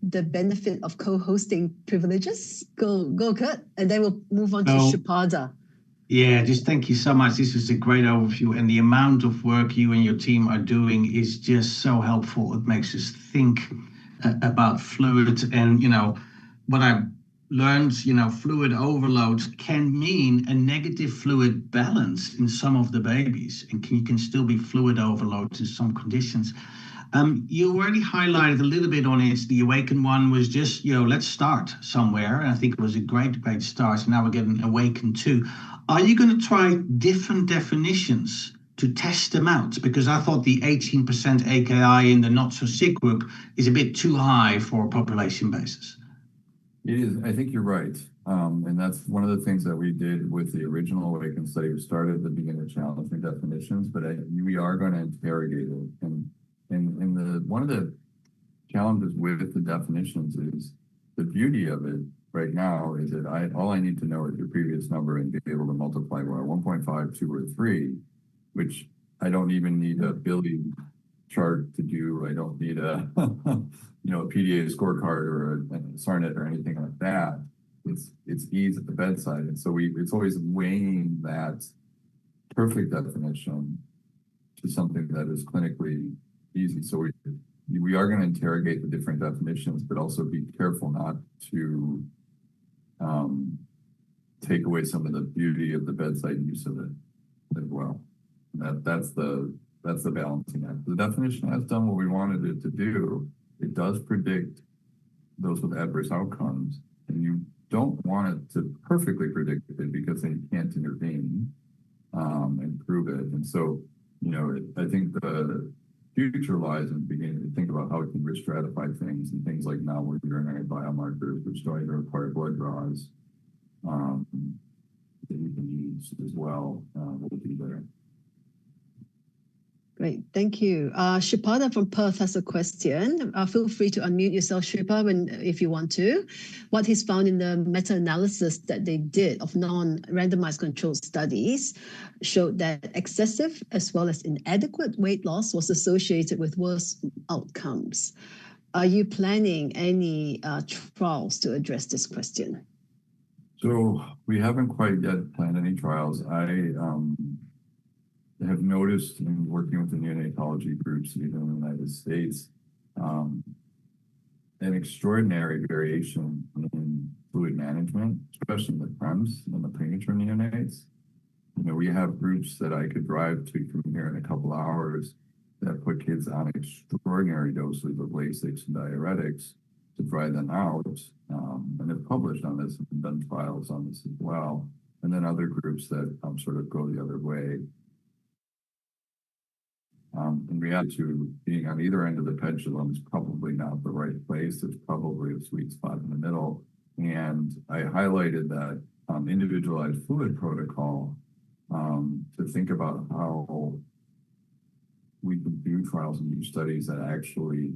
the benefit of co-hosting privileges. Go, Kurt, and then we'll move on to Shripada. Yeah, just thank you so much. This was a great overview, and the amount of work you and your team are doing is just so helpful. It makes us think about fluid, and what I've learned, fluid overload can mean a negative fluid balance in some of the babies, and you can still be fluid overload in some conditions. You already highlighted a little bit on it. The AWAKEN one was just, let's start somewhere. And I think it was a great start. Now we're getting AWAKEN 2. Are you going to try different definitions to test them out? Because I thought the 18% AKI in the not so sick group is a bit too high for a population basis. It is. I think you're right. And that's one of the things that we did with the original AWAKEN study. We started at the beginning of challenging definitions, but we are going to interrogate it. And one of the challenges with the definitions is the beauty of it right now is that all I need to know is your previous number and be able to multiply by 1.5, 2, or 3, which I don't even need a Billy chart to do. I don't need a a PDA scorecard or a SARNet or anything like that. It's ease at the bedside, and so it's always weighing that perfect definition to something that is clinically easy. So we are going to interrogate the different definitions, but also be careful not to take away some of the beauty of the bedside use of it as well. That's the balancing act. The definition has done what we wanted it to do. It does predict those with adverse outcomes, and you don't want it to perfectly predict it because then you can't intervene and prove it. And so, I think the future lies in beginning to think about how we can risk stratify things and things like novel urinary biomarkers, which don't even require blood draws, that you can use as well. Will be there. Great, thank you. Shripada from Perth has a question. Feel free to unmute yourself, Shripada, if you want to. What he's found in the meta-analysis that they did of non-randomized controlled studies showed that excessive as well as inadequate weight loss was associated with worse outcomes. Are you planning any trials to address this question? So we haven't quite yet planned any trials. I have noticed in working with the neonatology groups, even in the United States, an extraordinary variation in fluid management, especially in the PREMs and the premature neonates. We have groups that I could drive to from here in a couple hours that put kids on extraordinary doses of Lasix and diuretics to dry them out. And they've published on this and done trials on this as well. And then other groups that sort of go the other way. In reality, to being on either end of the pendulum is probably not the right place. It's probably a sweet spot in the middle. And I highlighted that individualized fluid protocol to think about how we can do trials and do studies that actually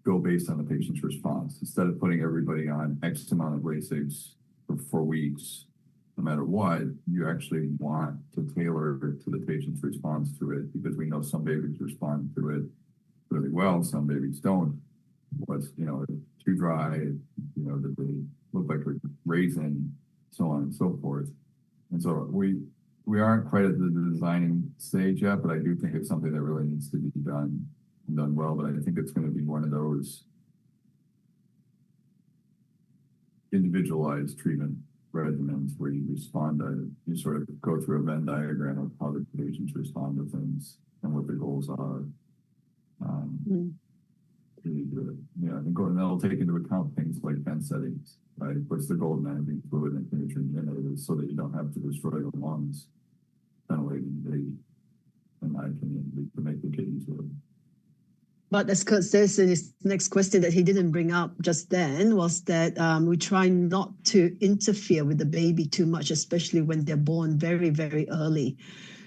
go based on the patient's response. Instead of putting everybody on X amount of Lasix for 4 weeks, no matter what, you actually want to tailor to the patient's response to it, because we know some babies respond to it really well, some babies don't. What's, too dry, that they look like a raisin, so on and so forth. And so we aren't quite at the designing stage yet, but I do think it's something that really needs to be done and done well. But I think it's going to be one of those individualized treatment regimens where you you sort of go through a Venn diagram of how the patients respond to things and what the goals are. Really good. And that'll take into account things like vent settings, right? What's the goal of managing fluid and premature neonates so that you don't have to destroy the lungs ventilating the baby, in my opinion, to make the kidneys work. But as Kurt says in his next question that he didn't bring up just then was that we try not to interfere with the baby too much, especially when they're born very, very early.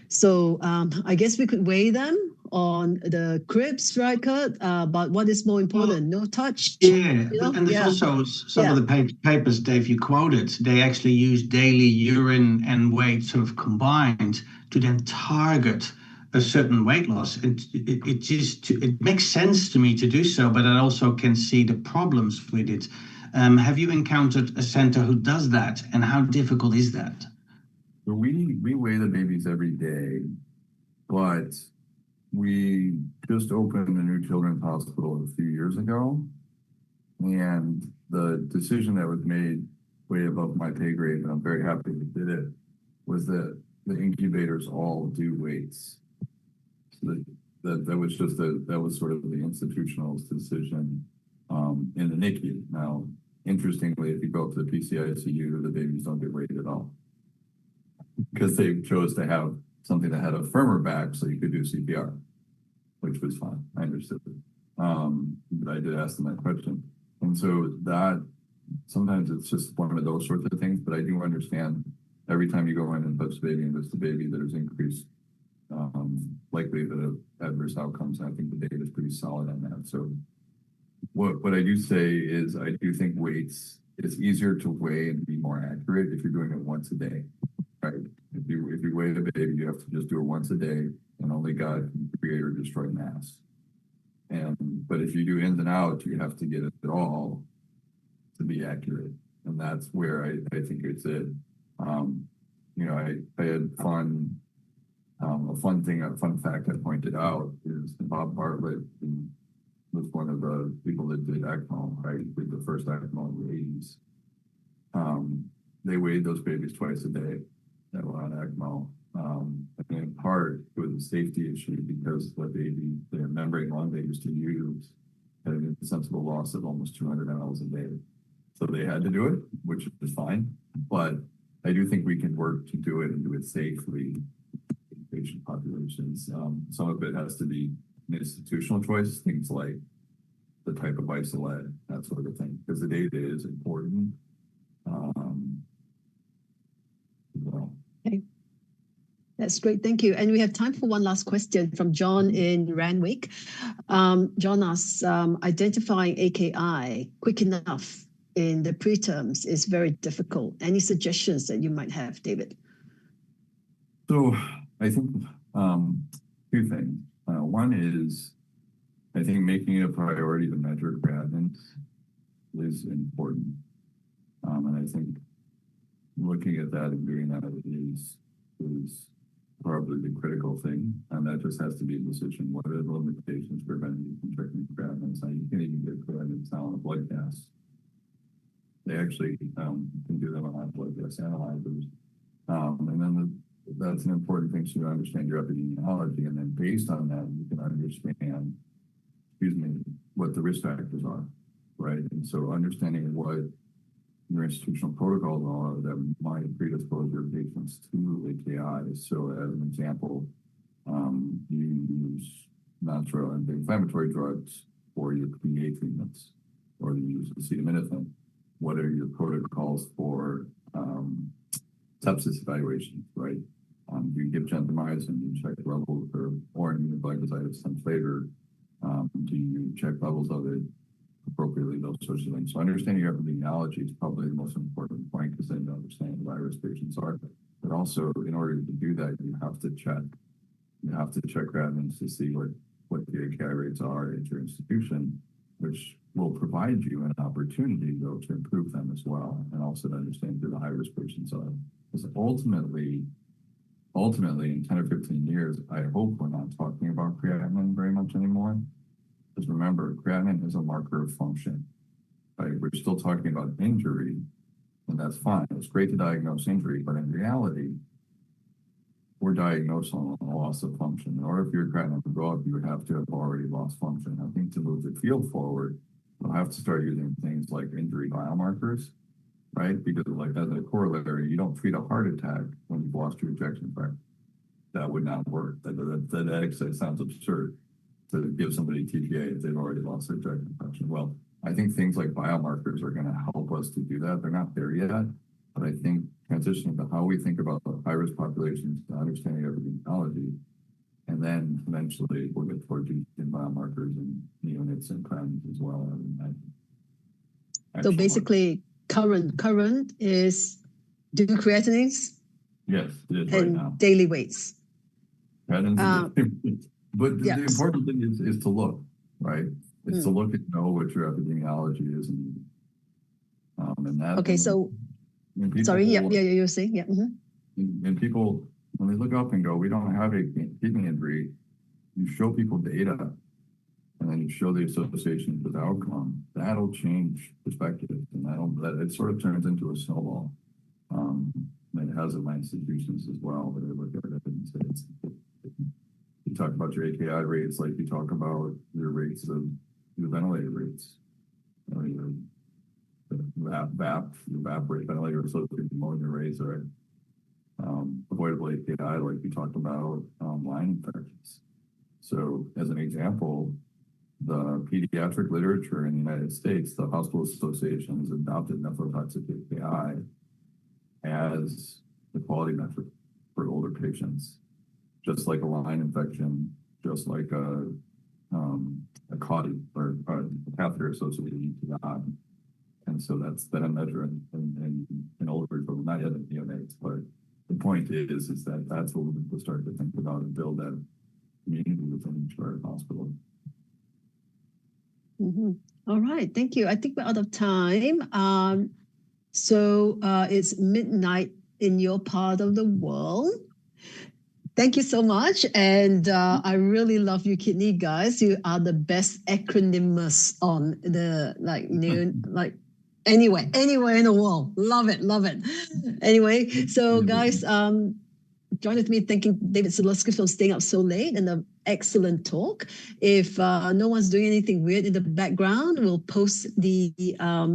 So I guess we could weigh them on the cribs, right, Kurt? But what is more important? No touch. Yeah, You know? and there's Yeah. also some Yeah. of the papers, Dave, you quoted, they actually use daily urine and weight sort of combined to then target a certain weight loss. It makes sense to me to do so, but I also can see the problems with it. Have you encountered a center who does that, and how difficult is that? So we weigh the babies every day, but we just opened a new children's hospital a few years ago, and the decision that was made way above my pay grade, and I'm very happy we did it, was that the incubators all do weights. So that was just that was sort of the institutional decision in the NICU. Now, interestingly, if you go up to the PCICU, the babies don't get weighed at all because they chose to have something that had a firmer back so you could do CPR, which was fine. I understood it. But I did ask them that question. And so that sometimes it's just one of those sorts of things, but I do understand every time you go in and touch the baby and touch the baby, there's increased likelihood of adverse outcomes. And I think the data is pretty solid on that. So what I do say is I do think weights, it's easier to weigh and be more accurate if you're doing it once a day, right? If you weigh the baby, you have to just do it once a day, and only God can create or destroy mass. But if you do ins and outs, you have to get it all to be accurate. And that's where I think it's it. I had a fun fact I pointed out is Bob Bartlett was one of the people that did ECMO, right? Did the first ECMO in the 80s. They weighed those babies twice a day that were on ECMO. And in part, it was a safety issue because the membrane lung they used to use had an insensible loss of almost 200 mLs a day. So they had to do it, which is fine. But I do think we can work to do it and do it safely in patient populations. Some of it has to be an institutional choice, things like the type of isolate, that sort of thing, because the data is important. Well. Okay. That's great. Thank you. And we have time for one last question from John in Randwick. John asks, identifying AKI quick enough in the preterms is very difficult. Any suggestions that you might have, David? So I think two things. One is, I think making it a priority to measure creatinine is important. And I think looking at that and doing that is probably the critical thing. And that just has to be a decision. What are the limitations preventing you from checking creatinine? Now, you can't even get creatinine now on a blood gas. They actually can do them on blood gas analyzers. And then that's an important thing to understand your epidemiology. And then based on that, you can understand, what the risk factors are, right? And so understanding what your institutional protocols are that might predispose your patients to AKI. So as an example, you use non-steroidal anti-inflammatory drugs for your PA treatments, or you use acetaminophen. What are your protocols for sepsis evaluations, right? Do you give gentamicin? Do you check levels or immunoglycosides, some flavor? Do you check levels of it appropriately, those sorts of things? So understanding your epidemiology is probably the most important point, because then you understand the virus patients are. But also, in order to do that, you have to check creatinines to see what the AKI rates are at your institution, which will provide you an opportunity, though, to improve them as well, and also to understand who the high-risk patients are. Because ultimately, in 10 or 15 years, I hope we're not talking about creatinine very much anymore. Because remember, creatinine is a marker of function, right? We're still talking about injury, and that's fine. It's great to diagnose injury, but in reality, we're diagnosing a loss of function. In order for your creatinine to go up, you would have to have already lost function. I think to move the field forward, we'll have to start using things like injury biomarkers, right? Because like as a corollary, you don't treat a heart attack when you've lost your ejection fraction. That would not work. That actually sounds absurd to give somebody TPA if they've already lost their ejection fraction. Well, I think things like biomarkers are going to help us to do that. They're not there yet, but I think transitioning to how we think about high-risk populations, to understanding epidemiology, and And then eventually we'll get toward using biomarkers and neonates and prems as well. So basically, current is doing creatinines. Yes, it is and right now. Daily weights. But yes. the important thing is to look, right? It's to look and know what your epidemiology is, and that. Okay, so people, sorry, yeah, you're saying, yeah. And people, when they look up and go, we don't have a kidney injury, you show people data, and then you show the association with outcome. That'll change perspective, and it sort of turns into a snowball. And it has in my institutions as well, but I look at it and say, you talk about your AKI rates, like you talk about your rates of your ventilator rates, your VAP rate, ventilator associated pneumonia rates, or avoidable AKI, like you talked about line infections. So as an example, the pediatric literature in the United States, the Hospital Association has adopted nephrotoxic AKI as the quality metric for older patients, just like a line infection, just like a CAUTI or a catheter associated EPI. And so that's been a measure in older people, not yet in neonates, but the point is that that's what we'll start to think about and build that community within each hospital. All right, thank you. I think we're out of time. So it's midnight in your part of the world. Thank you so much. And I really love you, kidney guys. You are the best acronymous on the anywhere in the world. Love it. Anyway, so guys, join with me thanking David Selewki for staying up so late and an excellent talk. If no one's doing anything weird in the background, we'll post the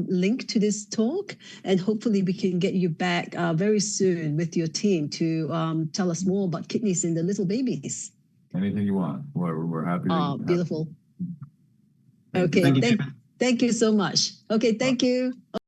link to this talk, and hopefully we can get you back very soon with your team to tell us more about kidneys in the little babies. Anything you want. We're happy to. Beautiful. Okay, thank you so much. Okay, thank you.